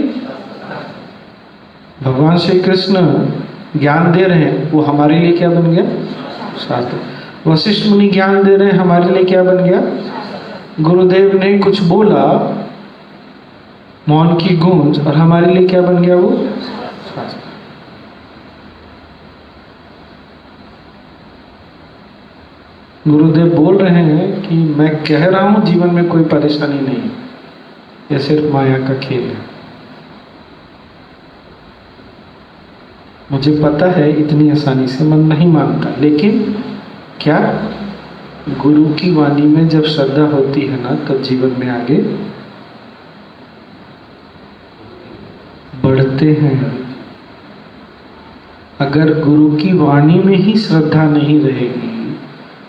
[SPEAKER 1] भगवान श्री कृष्ण ज्ञान दे रहे हैं, वो हमारे लिए क्या बन गया? शास्त्र। वशिष्ठ मुनि ज्ञान दे रहे हैं, हमारे लिए क्या बन गया? गुरुदेव ने कुछ बोला, मौन की गूंज, और हमारे लिए क्या बन गया वो? शास्त्र। गुरुदेव बोल रहे हैं कि मैं कह रहा हूं जीवन में कोई परेशानी नहीं है, यह सिर्फ माया का खेल है। मुझे पता है इतनी आसानी से मन नहीं मानता, लेकिन क्या गुरु की वाणी में जब श्रद्धा होती है ना, तब जीवन में आगे बढ़ते हैं। अगर गुरु की वाणी में ही श्रद्धा नहीं रहेगी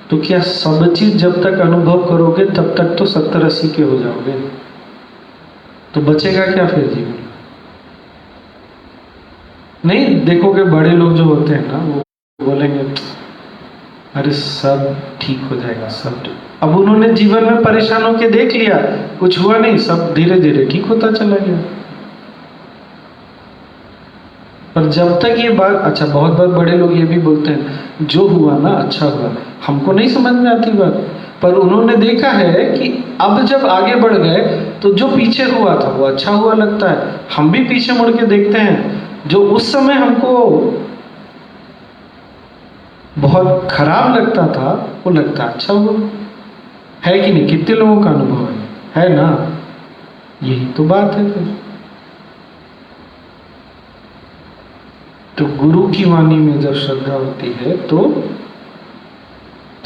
[SPEAKER 1] तो क्या सब चीज जब तक अनुभव करोगे तब तक तो 70-80 के हो जाओगे, तो बचेगा क्या फिर जीवन? नहीं, देखोगे बड़े लोग जो होते हैं ना, वो बोलेंगे अरे सब ठीक हो जाएगा, सब ठीक। अब उन्होंने जीवन में परेशान होकर देख लिया, कुछ हुआ नहीं, सब धीरे धीरे ठीक होता चला गया। पर जब तक ये बात, अच्छा बहुत बार बड़े लोग ये भी बोलते हैं जो हुआ ना अच्छा हुआ, हमको नहीं समझ में आती बात, पर उन्होंने देखा है कि अब जब आगे बढ़ गए तो जो पीछे हुआ था वो अच्छा हुआ लगता है। हम भी पीछे मुड़ के देखते हैं, जो उस समय हमको बहुत खराब लगता था वो लगता अच्छा हुआ है कि नहीं? कितने लोगों का अनुभव है ना? यही तो बात है फिर। तो गुरु की वाणी में जब श्रद्धा होती है तो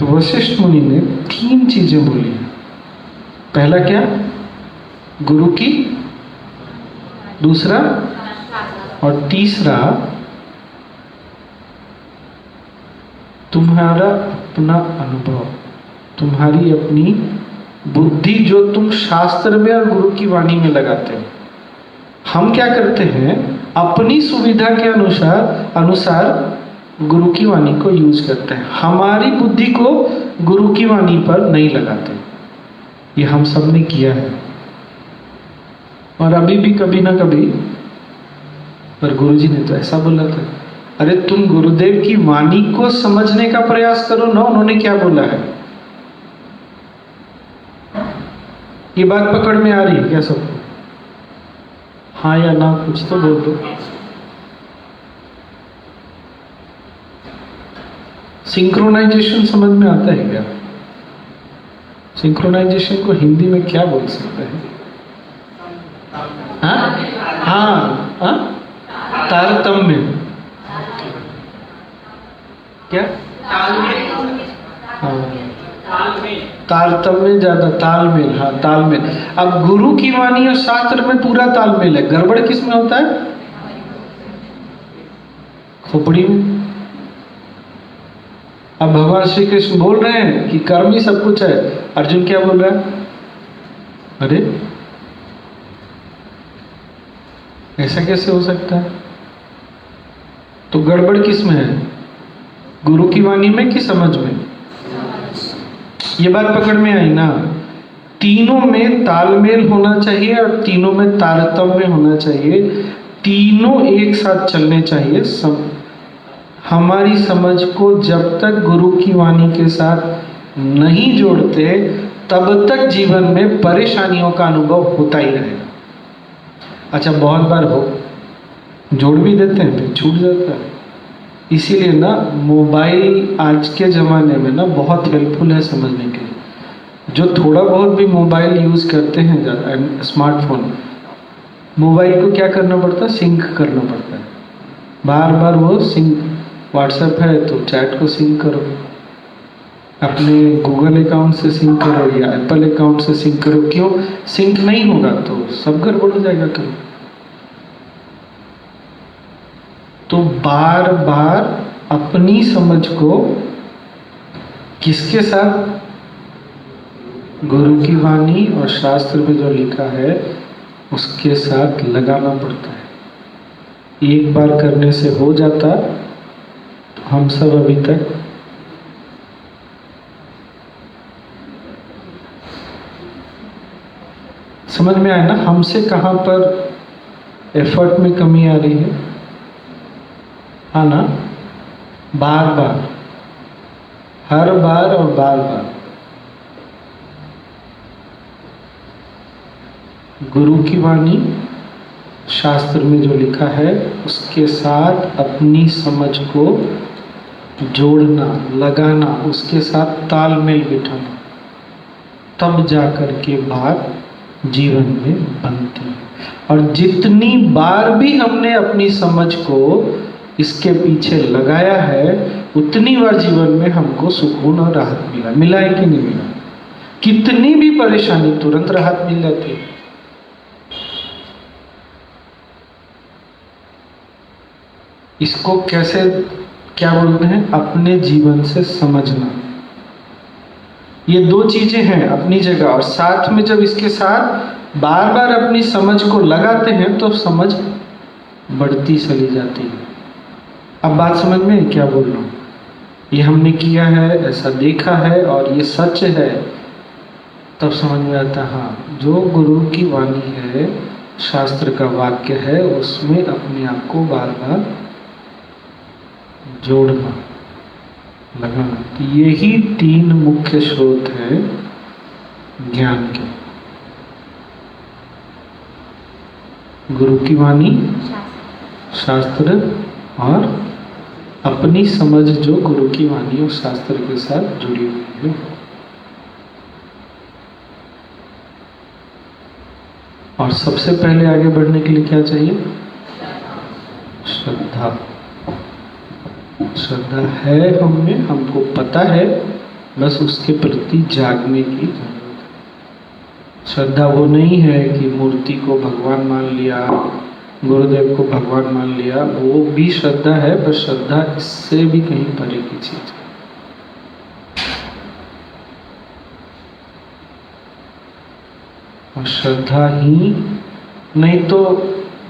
[SPEAKER 1] वशिष्ठ मुनि ने 3 चीजें बोली हैं। पहला क्या? गुरु की, दूसरा और तीसरा तुम्हारा अपना अनुभव, तुम्हारी अपनी बुद्धि जो तुम शास्त्र में और गुरु की वाणी में लगाते हो। हम क्या करते हैं, अपनी सुविधा के अनुसार गुरु की वाणी को यूज करते हैं, हमारी बुद्धि को गुरु की वाणी पर नहीं लगाते। ये हम सब ने किया है और अभी भी कभी ना कभी। पर गुरुजी ने तो ऐसा बोला था, अरे तुम गुरुदेव की वाणी को समझने का प्रयास करो ना, उन्होंने क्या बोला है। ये बात पकड़ में आ रही है क्या सबको? हाँ या ना कुछ तो बोल दो। सिंक्रोनाइजेशन समझ में आता है क्या? सिंक्रोनाइजेशन को हिंदी में क्या बोल सकते हैं? हाँ, तारतम्य। क्या? हाँ, तारतम्य, ज्यादा तालमेल। हाँ, तालमेल। अब गुरु की वाणी और शास्त्र में पूरा तालमेल है, गड़बड़ किस में होता है? खोपड़ी में। अब भगवान श्री कृष्ण बोल रहे हैं कि कर्म ही सब कुछ है, अर्जुन क्या बोल रहा है? अरे ऐसा कैसे हो सकता है? तो गड़बड़ किस में है, गुरु की वाणी में कि समझ में? ये बात पकड़ में आई ना? तीनों में तालमेल होना चाहिए और तीनों में तारतम्य होना चाहिए, तीनों एक साथ चलने चाहिए। हमारी समझ को जब तक गुरु की वाणी के साथ नहीं जोड़ते तब तक जीवन में परेशानियों का अनुभव होता ही रहेगा। अच्छा, बहुत बार हो जोड़ भी देते हैं फिर छूट जाता है। इसीलिए ना मोबाइल आज के ज़माने में ना बहुत हेल्पफुल है समझने के लिए। जो थोड़ा बहुत भी मोबाइल यूज़ करते हैं ज़्यादा, स्मार्टफोन, मोबाइल को क्या करना पड़ता है? सिंक करना पड़ता है। बार बार वो सिंक, व्हाट्सएप है तो चैट को सिंक करो, अपने गूगल अकाउंट से सिंक करो या एप्पल अकाउंट से सिंक करो। क्यों? सिंक नहीं होगा तो सब गड़बड़ हो जाएगा कभी। तो बार बार अपनी समझ को किसके साथ? गुरु की वाणी और शास्त्र में जो लिखा है उसके साथ लगाना पड़ता है। एक बार करने से हो जाता तो हम सब अभी तक समझ में आया ना हमसे कहाँ पर एफर्ट में कमी आ रही है? हाँ ना, बार बार हर बार और बार बार। गुरु की वाणी शास्त्र में जो लिखा है उसके साथ अपनी समझ को जोड़ना, लगाना, उसके साथ तालमेल बिठाना, तब जाकर के बात जीवन में बनती है। और जितनी बार भी हमने अपनी समझ को इसके पीछे लगाया है उतनी बार जीवन में हमको सुकून और राहत मिला। मिला है कि नहीं मिला? कितनी भी परेशानी तुरंत राहत मिल जाती है। इसको कैसे, क्या बोलते हैं, अपने जीवन से समझना। ये दो चीजें हैं अपनी जगह, और साथ में जब इसके साथ बार बार अपनी समझ को लगाते हैं तो समझ बढ़ती चली जाती है। अब बात समझ में क्या बोल रहा हूँ? ये हमने किया है, ऐसा देखा है और ये सच है, तब समझ में आता हाँ जो गुरु की वाणी है, शास्त्र का वाक्य है, उसमें अपने आप को बार बार जोड़ना, लगाना। तो यही तीन मुख्य स्रोत हैं ज्ञान के। गुरु की वाणी, शास्त्र और अपनी समझ जो गुरु की वाणी और शास्त्र के साथ जुड़ी हुई है। और सबसे पहले आगे बढ़ने के लिए क्या चाहिए? श्रद्धा। श्रद्धा है हमें, हमको पता है, बस उसके प्रति जागने की जरूरत है। श्रद्धा वो नहीं है कि मूर्ति को भगवान मान लिया, गुरुदेव को भगवान मान लिया, वो भी श्रद्धा है, पर श्रद्धा इससे भी कहीं परे की चीज है। और श्रद्धा ही नहीं तो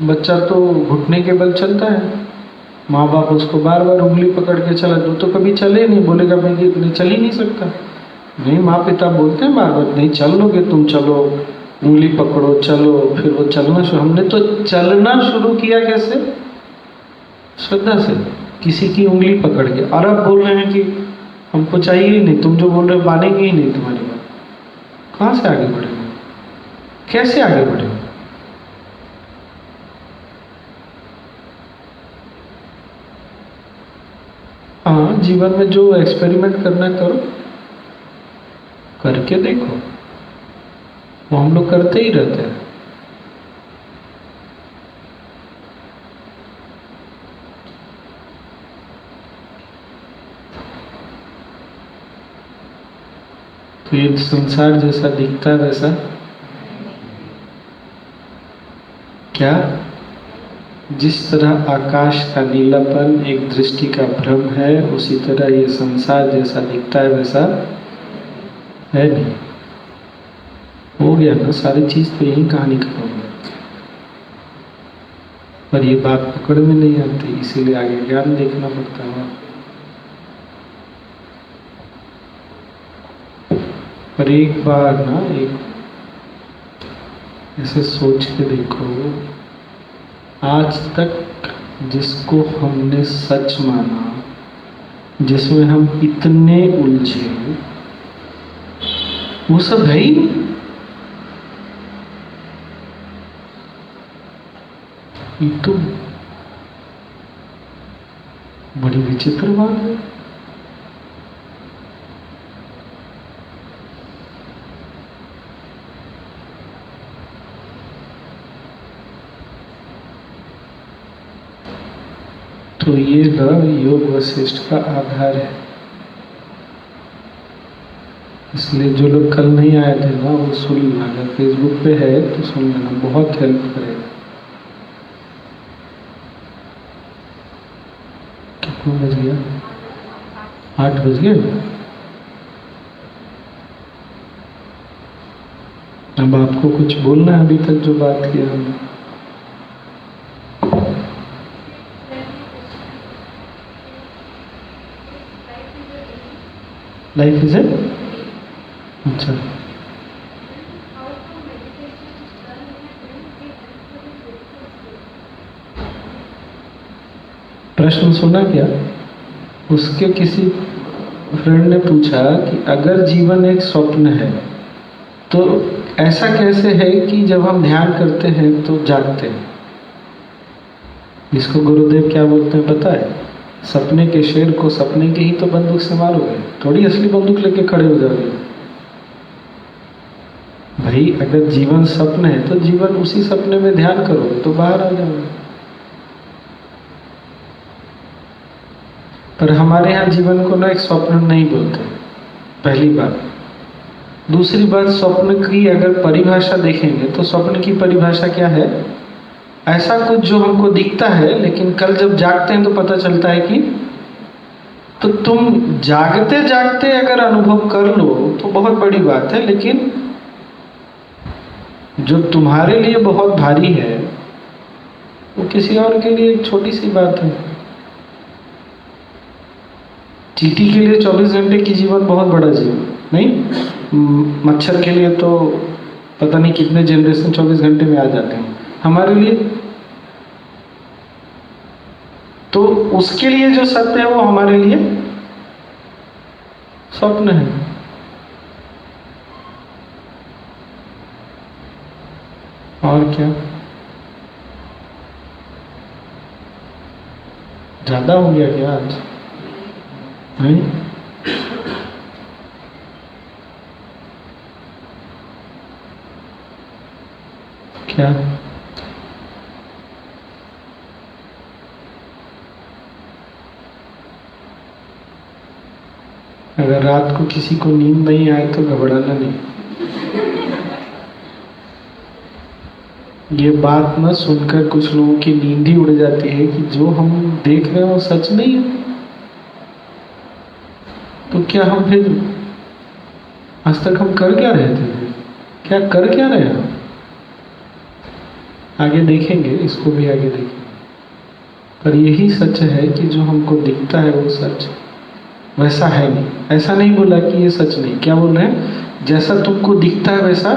[SPEAKER 1] बच्चा तो घुटने के बल चलता है, माँ बाप उसको बार बार उंगली पकड़ के चला, तो कभी चले नहीं, बोलेगा मैं चल ही नहीं सकता। नहीं, माँ पिता बोलते हैं बार बार नहीं चल लोगे तुम, चलो उंगली पकड़ो चलो, फिर वो चलना शुरू। हमने तो चलना शुरू किया कैसे? श्रद्धा से, किसी की उंगली पकड़ के। और अब बोल रहे हैं कि हमको चाहिए ही नहीं, तुम जो बोल रहे हो मानेंगे ही नहीं तुम्हारी बात। कहाँ से आगे बढ़ेंगे? कैसे आगे बढ़ेंगे? हाँ, जीवन में जो एक्सपेरिमेंट करना करो, करके देखो। वो हम लोग करते ही रहते हैं। तो ये संसार जैसा दिखता है वैसा क्या? जिस तरह आकाश का नीलापन एक दृष्टि का भ्रम है, उसी तरह ये संसार जैसा दिखता है वैसा है नहीं। हो गया ना, सारी चीज तो यही कहानी खत्म हो गई। पर ये बात पकड़ में नहीं आती, इसीलिए आगे ज्ञान देखना पड़ता है। पर एक बार ना, एक ऐसे सोच के देखो, आज तक जिसको हमने सच माना, जिसमें हम इतने उलझे, वो सब है ही। ये तो बड़ी विचित्र बात है। तो ये योग वशिष्ठ का आधार है। इसलिए जो लोग कल नहीं आए थे ना, वो सुन लेना, अगर फेसबुक पे है तो सुन लेना, बहुत हेल्प करेगा। कितना बज गया? 8 बज गए। अब आपको कुछ बोलना है अभी तक जो बात किया हमने? लाइफ इज ए, अच्छा, प्रश्न सुना क्या? उसके किसी फ्रेंड ने पूछा कि अगर जीवन एक स्वप्न है तो ऐसा कैसे है कि जब हम ध्यान करते हैं तो जागते हैं। इसको गुरुदेव क्या बोलते हैं पता है? सपने के शेर को सपने की ही तो बंदूक से मारोगे, थोड़ी असली बंदूक लेके खड़े हो जाओगे। भाई अगर जीवन स्वप्न है तो जीवन उसी सपने में ध्यान करो तो बाहर आ जाओगे। पर हमारे यहाँ जीवन को ना एक स्वप्न नहीं बोलते, पहली बात। दूसरी बात, स्वप्न की अगर परिभाषा देखेंगे तो स्वप्न की परिभाषा क्या है? ऐसा कुछ जो हमको दिखता है लेकिन कल जब जागते हैं तो पता चलता है कि, तो तुम जागते जागते अगर अनुभव कर लो तो बहुत बड़ी बात है, लेकिन जो तुम्हारे लिए बहुत भारी है वो किसी और के लिए एक छोटी सी बात है। चींटी के लिए 24 घंटे की जीवन बहुत बड़ा जीवन नहीं, मच्छर के लिए तो पता नहीं कितने जनरेशन 24 घंटे में आ जाते हैं। हमारे लिए तो उसके लिए जो सत्य है वो हमारे लिए स्वप्न है। और क्या ज्यादा हो गया क्या आज? नहीं? क्या अगर रात को किसी को नींद नहीं आए तो घबराना नहीं। ये बात न सुनकर कुछ लोगों की नींद ही उड़ जाती है कि जो हम देख रहे हैं वो सच नहीं है। तो क्या हम फिर आज तक हम कर क्या रहे थे? क्या कर क्या रहे हैं? आगे देखेंगे, इसको भी आगे देखेंगे। पर यही सच है कि जो हमको दिखता है वो सच वैसा है नहीं। ऐसा नहीं बोला कि ये सच नहीं, क्या बोल रहे हैं? जैसा तुमको दिखता है वैसा,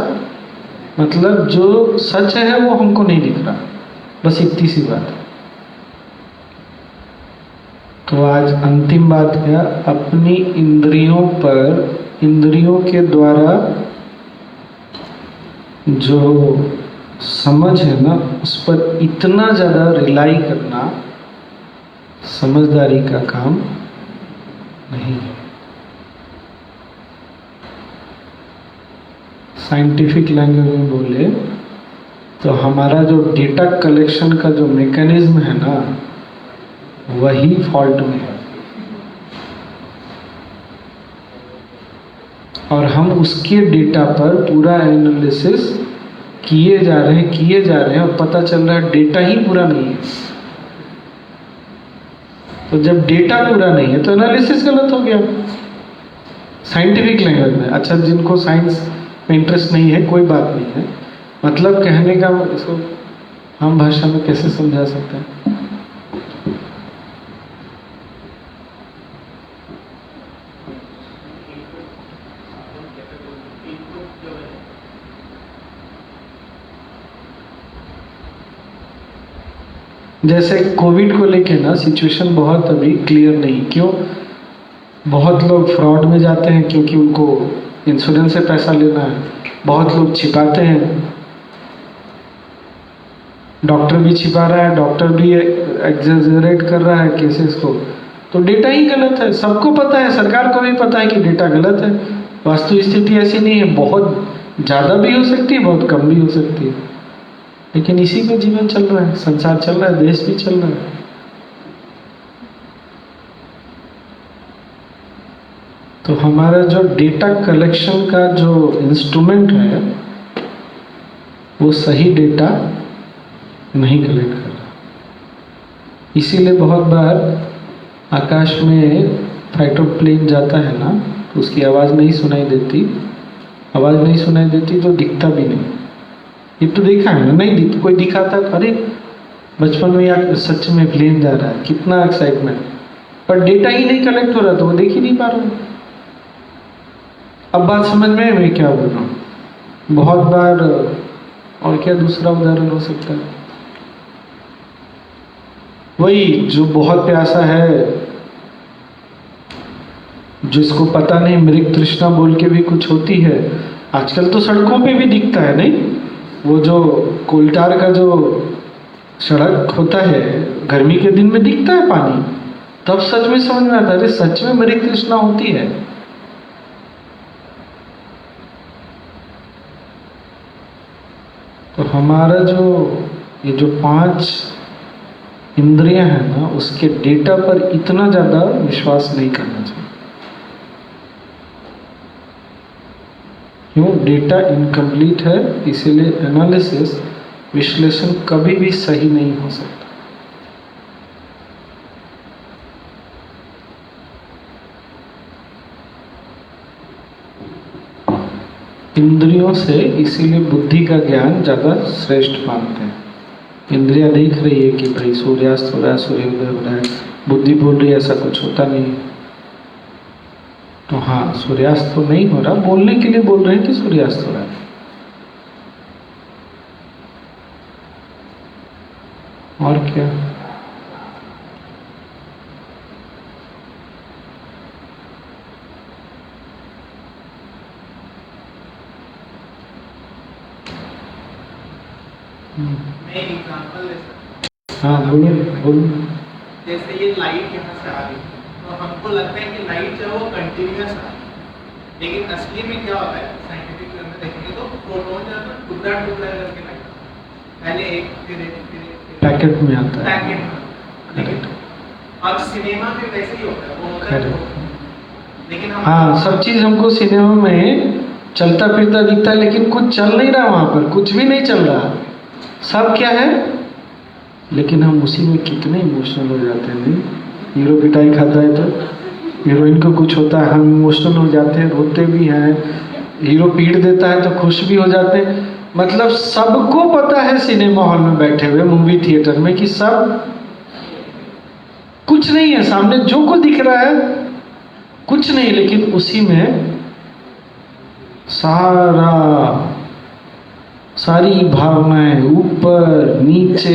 [SPEAKER 1] मतलब जो सच है वो हमको नहीं दिख रहा, बस इतनी सी बात है। तो आज अंतिम बात क्या? अपनी इंद्रियों पर, इंद्रियों के द्वारा जो समझ है ना उस पर इतना ज़्यादा रिलाई करना समझदारी का काम नहीं है। साइंटिफिक लैंग्वेज में बोले तो हमारा जो डेटा कलेक्शन का जो मैकेनिज्म है ना वही फॉल्ट में है, और हम उसके डेटा पर पूरा एनालिसिस किए जा रहे हैं और पता चल रहा है डेटा ही पूरा नहीं है। तो जब डेटा पूरा नहीं है तो एनालिसिस गलत हो गया साइंटिफिक लैंग्वेज में। अच्छा, जिनको साइंस में इंटरेस्ट नहीं है कोई बात नहीं है, मतलब कहने का इसको हम भाषा में कैसे समझा सकते हैं? जैसे कोविड को लेके ना सिचुएशन बहुत अभी क्लियर नहीं। क्यों? बहुत लोग फ्रॉड में जाते हैं क्योंकि उनको इंश्योरेंस से पैसा लेना है, बहुत लोग छिपाते हैं, डॉक्टर भी छिपा रहा है, डॉक्टर भी एग्जेजरेट कर रहा है केसेस को। तो डेटा ही गलत है, सबको पता है, सरकार को भी पता है कि डेटा गलत है। वास्तु स्थिति ऐसी नहीं है, बहुत ज़्यादा भी हो सकती है, बहुत कम भी हो सकती है, लेकिन इसी में जीवन चल रहा है, संसार चल रहा है, देश भी चल रहा है। तो हमारा जो डेटा कलेक्शन का जो इंस्ट्रूमेंट है वो सही डेटा नहीं कलेक्ट कर रहा। इसीलिए बहुत बार आकाश में फाइटर प्लेन जाता है ना तो उसकी आवाज़ नहीं सुनाई देती, आवाज़ नहीं सुनाई देती तो दिखता भी नहीं। ये तो देखा है ना, नहीं दिखता, कोई दिखाता अरे बचपन में यार सच में प्लेन जा रहा है, कितना एक्साइटमेंट, पर डेटा ही नहीं कलेक्ट हो रहा तो वो देख ही नहीं पा रहा। अब बात समझ में मैं क्या बोल रहा हूँ? बहुत बार और क्या दूसरा उदाहरण हो सकता है? वही जो बहुत प्यासा है जिसको पता नहीं मृग तृष्णा बोल के भी कुछ होती है। आजकल तो सड़कों पे भी दिखता है, नहीं? वो जो कोलटार का जो सड़क होता है, गर्मी के दिन में दिखता है पानी, तब सच में समझ में आता है, अरे सच में मृग तृष्णा होती है। तो हमारा जो ये जो 5 इंद्रियां हैं ना, उसके डेटा पर इतना ज्यादा विश्वास नहीं करना चाहिए। क्यों? डेटा इनकम्प्लीट है, इसीलिए एनालिसिस, विश्लेषण कभी भी सही नहीं हो सकता। इंद्रियों से इसीलिए बुद्धि का ज्ञान ज्यादा श्रेष्ठ मानते हैं। इंद्रियां देख रही है कि भाई सूर्यास्त हो रहा है, सूर्योदय हो रहा है, बुद्धि बोल रही है ऐसा कुछ होता नहीं। तो हाँ, सूर्यास्त तो नहीं हो रहा, बोलने के लिए बोल रहे हैं कि सूर्यास्त हो रहा है। और क्या?
[SPEAKER 3] मैं एग्जांपल ले सकता
[SPEAKER 1] हाँ बोलो बोलो।
[SPEAKER 3] हूँ। जैसे ये लाइट यहाँ से आ रही है, तो हमको लगता है कि लाइट जो है वो कंटिन्यूअस आ रही है, लेकिन असली में क्या होता है, साइंटिफिक वे में देखेंगे तो प्रोटॉन जो है ना टुकड़ा टुकड़ा करके लाइट आता है। पहले एक फिर एक फिर एक
[SPEAKER 1] पैकेट में आता है।
[SPEAKER 3] पैकेट में। लेकिन अब सिनेमा में वैसे ही होता है, वो होता है तो, लेकिन हम
[SPEAKER 1] हाँ, सब चीज हमको सिनेमा में चलता फिरता दिखता है, लेकिन कुछ चल नहीं रहा वहां पर, कुछ भी नहीं चल रहा, सब क्या है। लेकिन हम उसी में कितने इमोशनल हो जाते हैं। नहीं, हीरो पिटाई खाता है तो हीरोइन को कुछ होता है, हम इमोशनल हो जाते हैं, रोते भी हैं। हीरो पीट देता है तो खुश भी हो जाते हैं। मतलब सबको पता है सिनेमा हॉल में बैठे हुए, मूवी थिएटर में, कि सब कुछ नहीं है सामने, जो को दिख रहा है कुछ नहीं, लेकिन उसी में सारी भावनाएं ऊपर नीचे,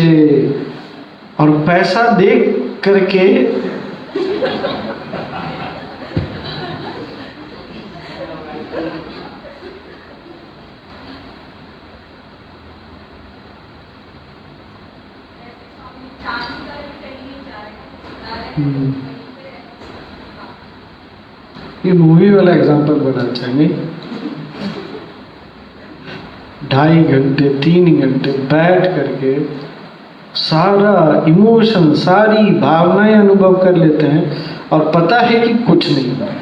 [SPEAKER 1] और पैसा देख करके ये मूवी वाला एग्जांपल बड़ा अच्छा है। नहीं, 2.5 घंटे 3 घंटे बैठ करके सारा इमोशन, सारी भावनाएं अनुभव कर लेते हैं, और पता है कि कुछ नहीं हो रहा है।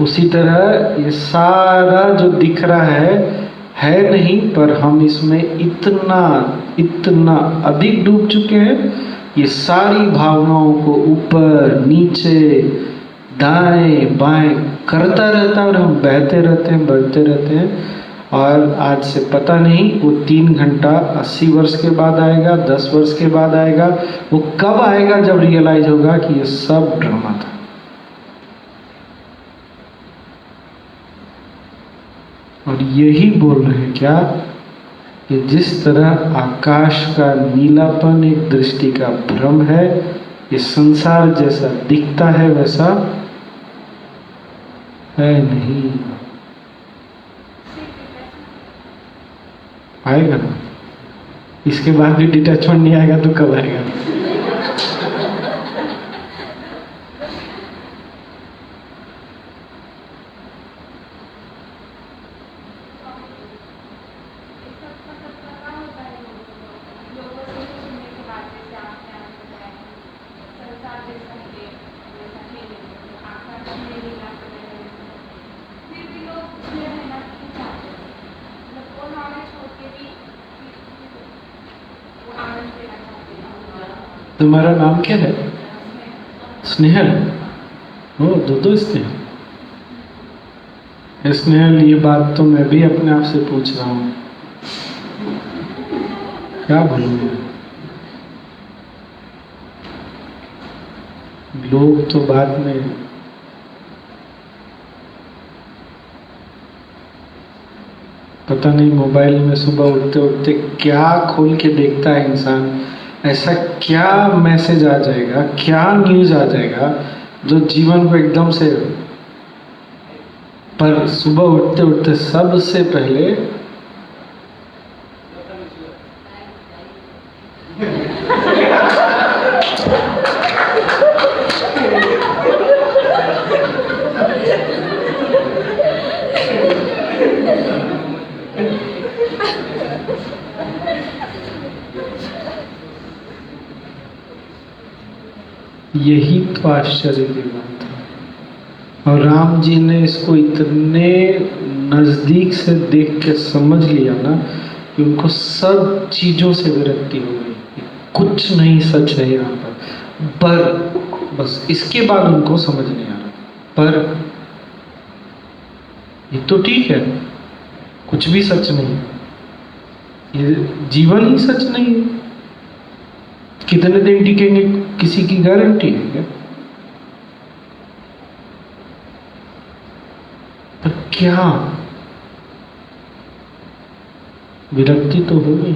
[SPEAKER 1] उसी तरह ये सारा जो दिख रहा है नहीं, पर हम इसमें इतना इतना अधिक डूब चुके हैं, ये सारी भावनाओं को ऊपर नीचे दाएं बाएं करता रहता है, और हम बहते रहते हैं, बढ़ते रहते हैं। और आज से पता नहीं वो 3 घंटा 80 वर्ष के बाद आएगा, 10 वर्ष के बाद आएगा, वो कब आएगा जब रियलाइज होगा कि ये सब ड्रामा था। और यही बोल रहे हैं क्या, कि जिस तरह आकाश का नीलापन एक दृष्टि का भ्रम है, ये संसार जैसा दिखता है वैसा है नहीं। आएगा ना, इसके बाद भी डिटैचमेंट नहीं आएगा तो कब आएगा? तुम्हारा नाम क्या है? स्नेहल। ओ, दो स्नेहल। स्नेहल, ये बात तो मैं भी अपने आप से पूछ रहा हूँ, क्या बोलूँगा? लोग तो बाद में पता नहीं मोबाइल में सुबह उठते उठते क्या खोल के देखता है इंसान, ऐसा क्या मैसेज आ जाएगा, क्या न्यूज़ आ जाएगा, जो जीवन को एकदम से, पर सुबह उठते उठते सबसे पहले यही तो आश्चर्य की बात है। और राम जी ने इसको इतने नजदीक से देख के समझ लिया ना कि उनको सब चीजों से विरक्ति हो गई, कुछ नहीं सच है यहाँ पर बस इसके बाद उनको समझ नहीं आ रहा, पर ये तो ठीक है, कुछ भी सच नहीं है, ये जीवन ही सच नहीं है। कितने दिन टिकेंगे किसी की गारंटी है क्या? पर क्या विरक्ति तो होगी,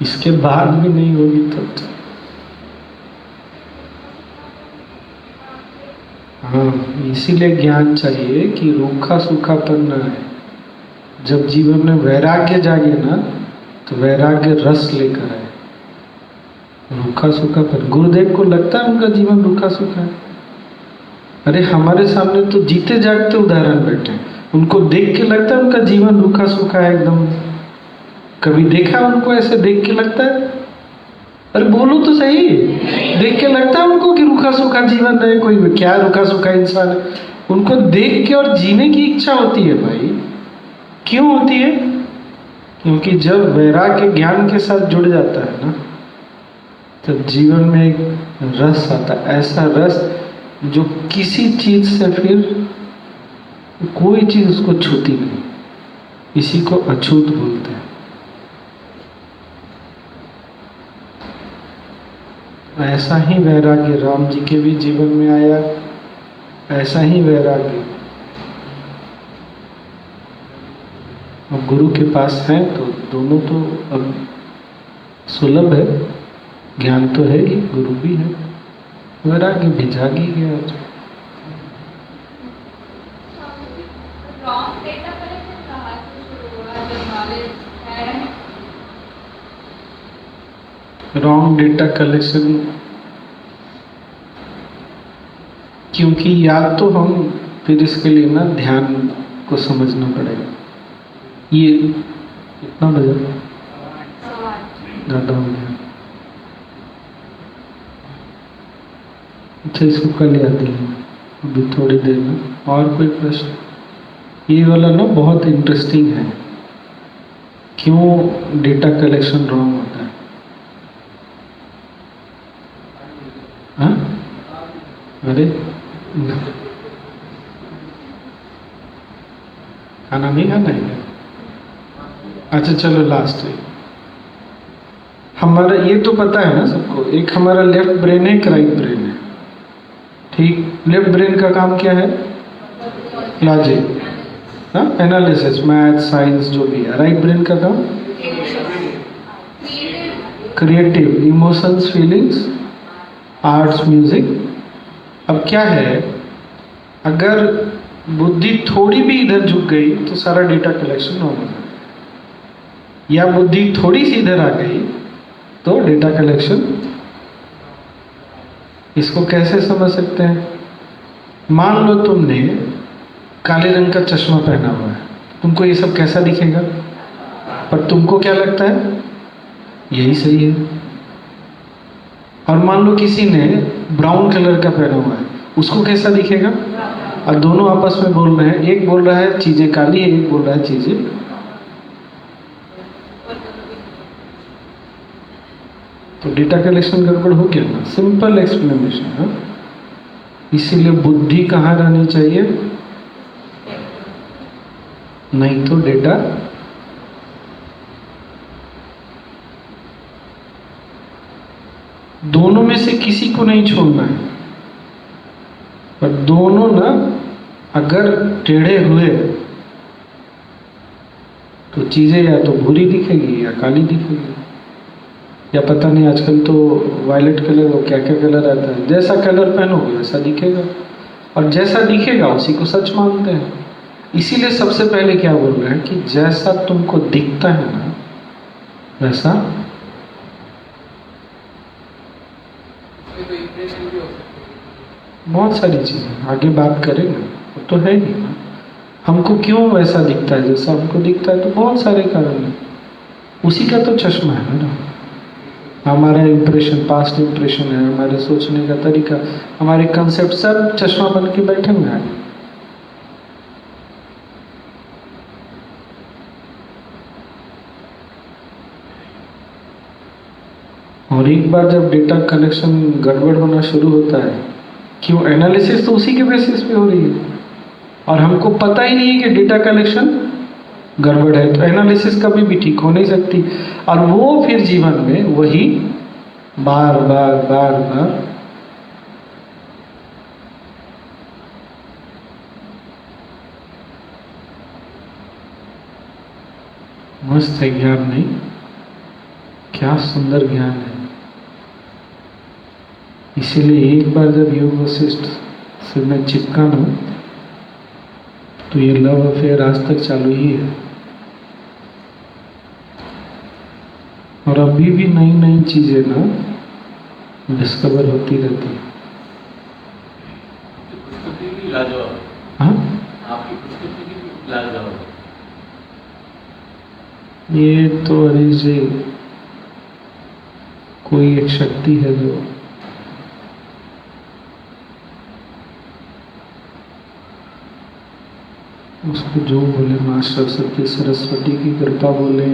[SPEAKER 1] इसके बाद भी नहीं होगी तब तो। हाँ, इसीलिए ज्ञान चाहिए कि रूखा सूखापन न है। जब जीवन में वैराग्य जागे ना तो वैराग्य रस लेकर आए। रूखा सूखापन, गुरुदेव को लगता है उनका जीवन रूखा सूखा है? अरे हमारे सामने तो जीते जागते उदाहरण बैठे हैं, उनको देख के लगता है उनका जीवन रूखा सूखा है एकदम? कभी देखा उनको ऐसे देख के लगता है? अरे बोलो तो सही, देख के लगता है उनको कि रूखा सूखा जीवन है? कोई क्या रूखा सूखा इंसान है? उनको देख के और जीने की इच्छा होती है भाई। क्यों होती है? क्योंकि जब वैराग्य ज्ञान के साथ जुड़ जाता है ना तो जीवन में एक रस आता है, ऐसा रस जो किसी चीज से फिर कोई चीज उसको छूती नहीं। इसी को अछूत बोलते हैं। ऐसा ही वैराग्य राम जी के भी जीवन में आया, ऐसा ही वैराग्य अब गुरु के पास है, तो दोनों तो अब सुलभ है। ज्ञान तो है ही, गुरु भी है, वैराग्य भी जाग ही गया। रॉन्ग डेटा कलेक्शन क्योंकि या तो हम फिर इसके लिए ना ध्यान को समझना पड़ेगा। ये कितना बजा? ज़्यादा हो गया। अच्छा, इसको कल याद दिलाना अभी थोड़ी देर में। और कोई प्रश्न? ये वाला ना बहुत इंटरेस्टिंग है, क्यों डेटा कलेक्शन रॉन्ग होता है? हाँ? अरे खाना नहीं खाना है? अच्छा चलो लास्ट है। हमारा ये तो पता है ना सबको, एक हमारा लेफ्ट ब्रेन है, एक राइट ब्रेन है। ठीक, लेफ्ट ब्रेन का काम क्या है? लॉजिक, हाँ, एनालिसिस, मैथ, साइंस, जो भी है। राइट ब्रेन का काम creative, emotions, feelings, arts, music. अब क्या है, अगर बुद्धि थोड़ी भी इधर झुक गई तो सारा डेटा कलेक्शन हो गया, या बुद्धि थोड़ी सी इधर आ गई तो डेटा कलेक्शन। इसको कैसे समझ सकते हैं? मान लो तुमने काले रंग का चश्मा पहना हुआ है, तुमको ये सब कैसा दिखेगा? पर तुमको क्या लगता है? यही सही है। और मान लो किसी ने ब्राउन कलर का पहना हुआ है, उसको कैसा दिखेगा? और दोनों आपस में बोल रहे हैं, एक बोल रहा है चीजें काली है, एक बोल रहा है चीजें। तो डेटा कलेक्शन गड़बड़ हो गया ना। सिंपल एक्सप्लेनेशन है। इसीलिए बुद्धि कहाँ रहनी चाहिए? नहीं तो डेटा दोनों में से किसी को नहीं छोड़ना है। पर दोनों ना अगर टेढ़े हुए तो चीजें या तो भूरी दिखेगी या काली दिखेगी। या पता नहीं आजकल तो वायलेट कलर वो क्या क्या कलर आता है, जैसा कलर पहनोगे वैसा दिखेगा, और जैसा दिखेगा उसी को सच मानते हैं। इसीलिए सबसे पहले क्या बोल रहे हैं कि जैसा तुमको दिखता है ना वैसा बहुत सारी चीजें आगे बात करेंगे, वो तो है ही ना। हमको क्यों वैसा दिखता है जैसा हमको दिखता है, तो बहुत सारे कारण हैं, उसी का तो चश्मा है ना। हमारा इम्प्रेशन, पास्ट इम्प्रेशन है, हमारे सोचने का तरीका, हमारे कंसेप्ट सब चश्मा बन के बैठे हुए हैं। और एक बार जब डेटा कलेक्शन गड़बड़ होना शुरू होता है, क्यों एनालिसिस तो उसी के बेसिस पे हो रही है, और हमको पता ही नहीं है कि डेटा कलेक्शन गड़बड़ है, तो एनालिसिस कभी भी ठीक हो नहीं सकती। और वो फिर जीवन में वही बार बार बार बार मस्त है ज्ञान, नहीं क्या सुंदर ज्ञान है। इसीलिए एक बार जब योग वशिष्ठ से मैं चिपका ना, तो ये लव अफेयर आज तक चालू ही है, और अभी भी नई नई चीजें ना डिस्कवर होती रहती है।
[SPEAKER 4] लाजवाब,
[SPEAKER 1] हाँ,
[SPEAKER 4] आपकी पुस्तक भी लाजवाब।
[SPEAKER 1] ये तो अरे जी कोई एक शक्ति है जो उसको जो बोले, माँ सरस्वती सरस्वती की कृपा बोले,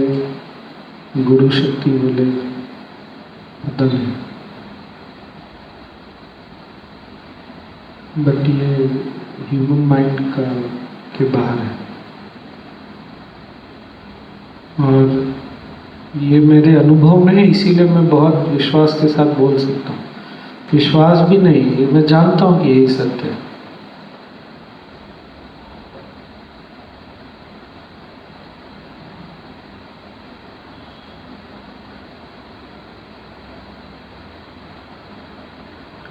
[SPEAKER 1] गुरु शक्ति बोले, पता नहीं, बट ये ह्यूमन माइंड का के बाहर है। और ये मेरे अनुभव में है, इसीलिए मैं बहुत विश्वास के साथ बोल सकता हूँ। विश्वास भी नहीं, ये मैं जानता हूँ कि यही सत्य है।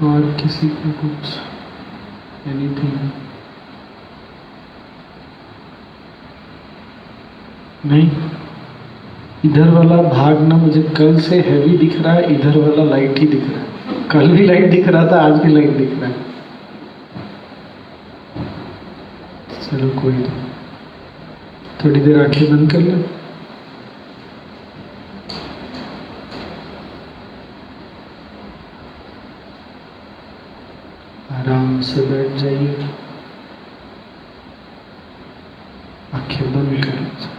[SPEAKER 1] और किसी को कुछ एनीथिंग नहीं। इधर वाला भाग ना मुझे कल से हैवी दिख रहा है, इधर वाला लाइट ही दिख रहा है। कल भी लाइट दिख रहा था, आज भी लाइट दिख रहा है। चलो कोई नहीं, थोड़ी देर आंखें बंद कर लो, आराम से बैठ जाइए, आंखें बंद कर लीजिए।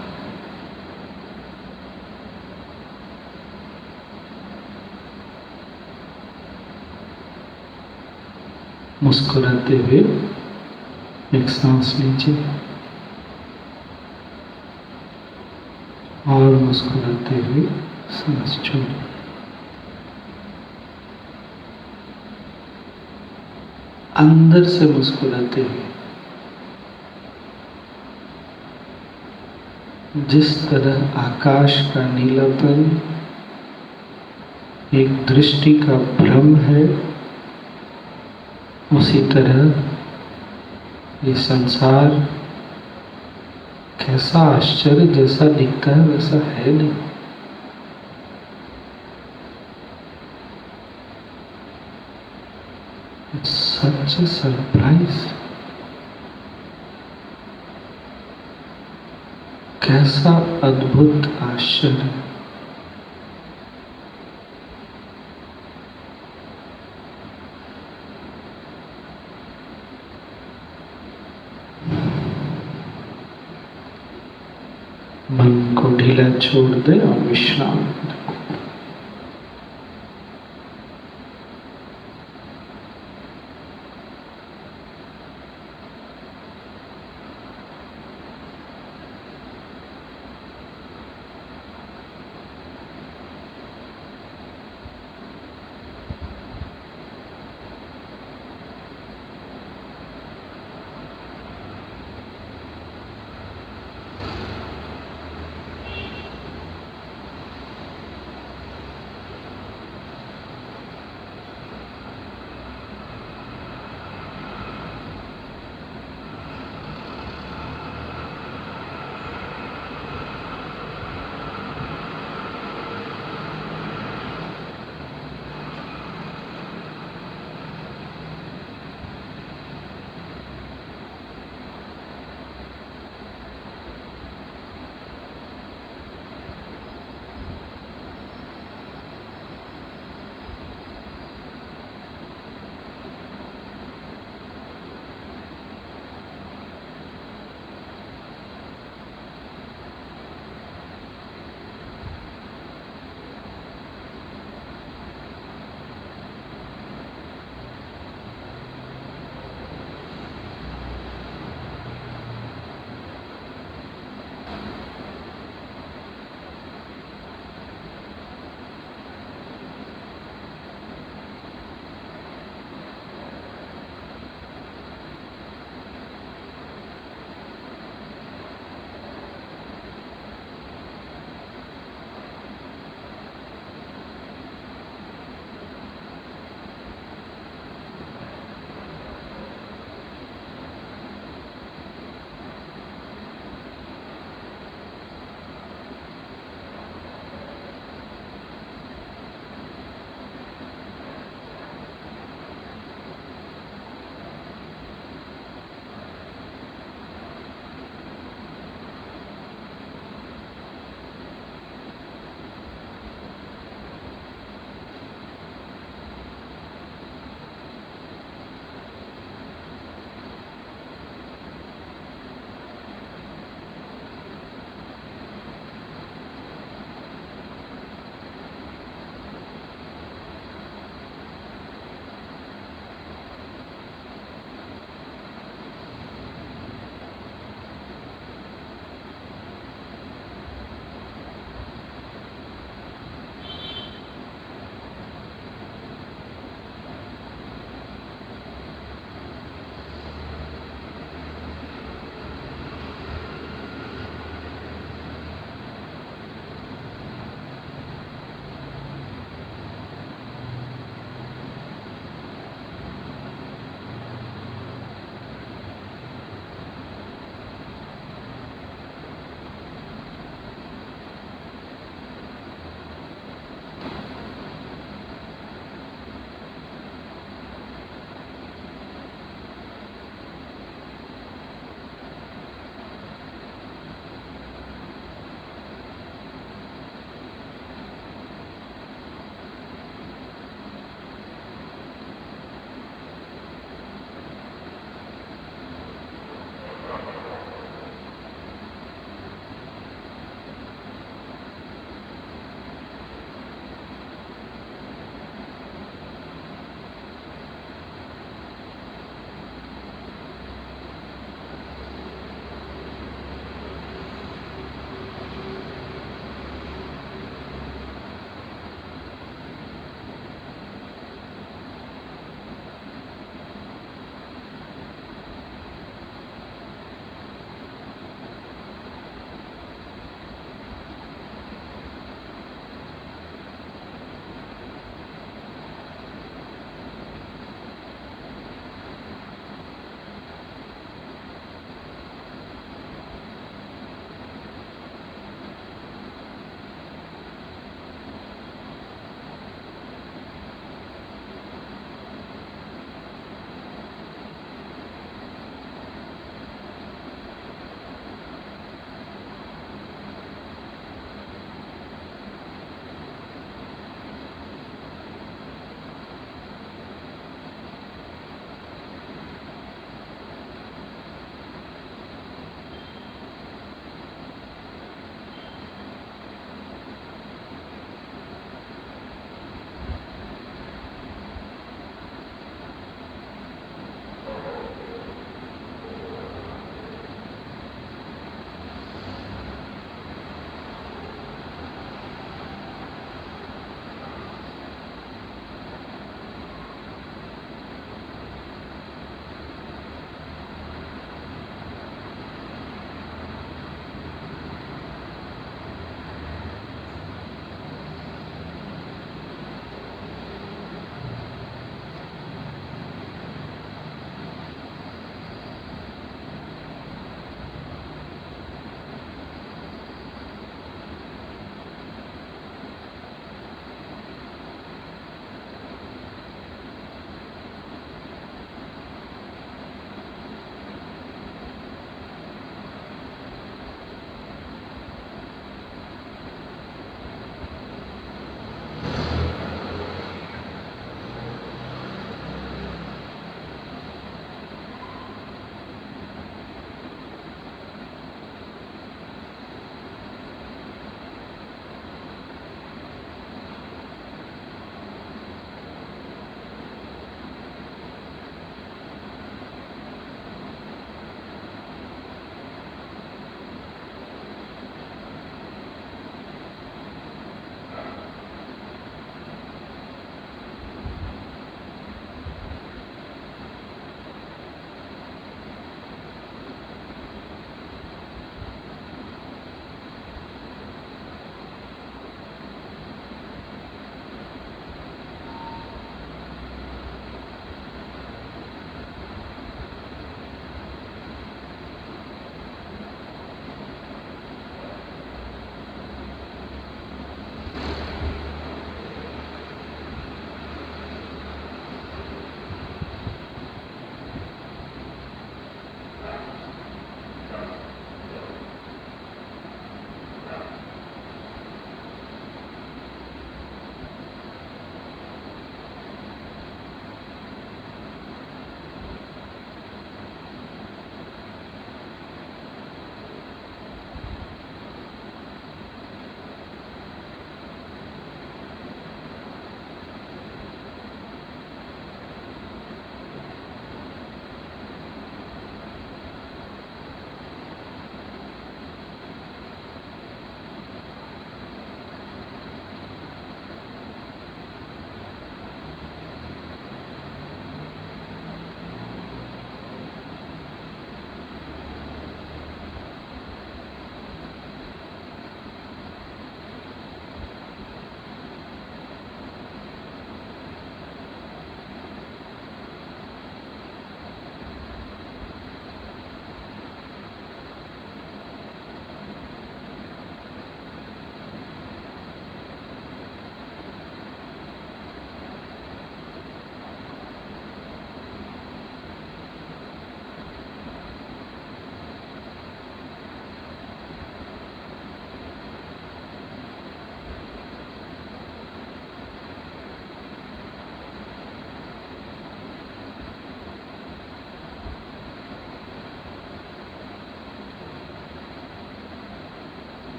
[SPEAKER 1] मुस्कुराते हुए एक सांस लीजिए और मुस्कुराते हुए सांस छोड़िए। अंदर से मुस्कुराते हुए, जिस तरह आकाश का नीलापन एक दृष्टि का भ्रम है, उसी तरह ये संसार कैसा आश्चर्य, जैसा दिखता है वैसा है नहीं। It's such a surprise. कैसा अद्भुत आश्चर्य। मन को ढीला छोड़ दे और विश्राम दे।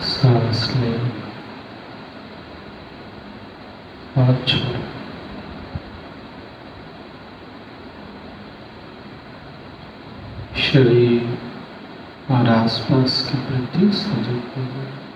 [SPEAKER 1] सांस ले और छोड़ो। शरीर और आसपास के प्रति सजग हो जाओ।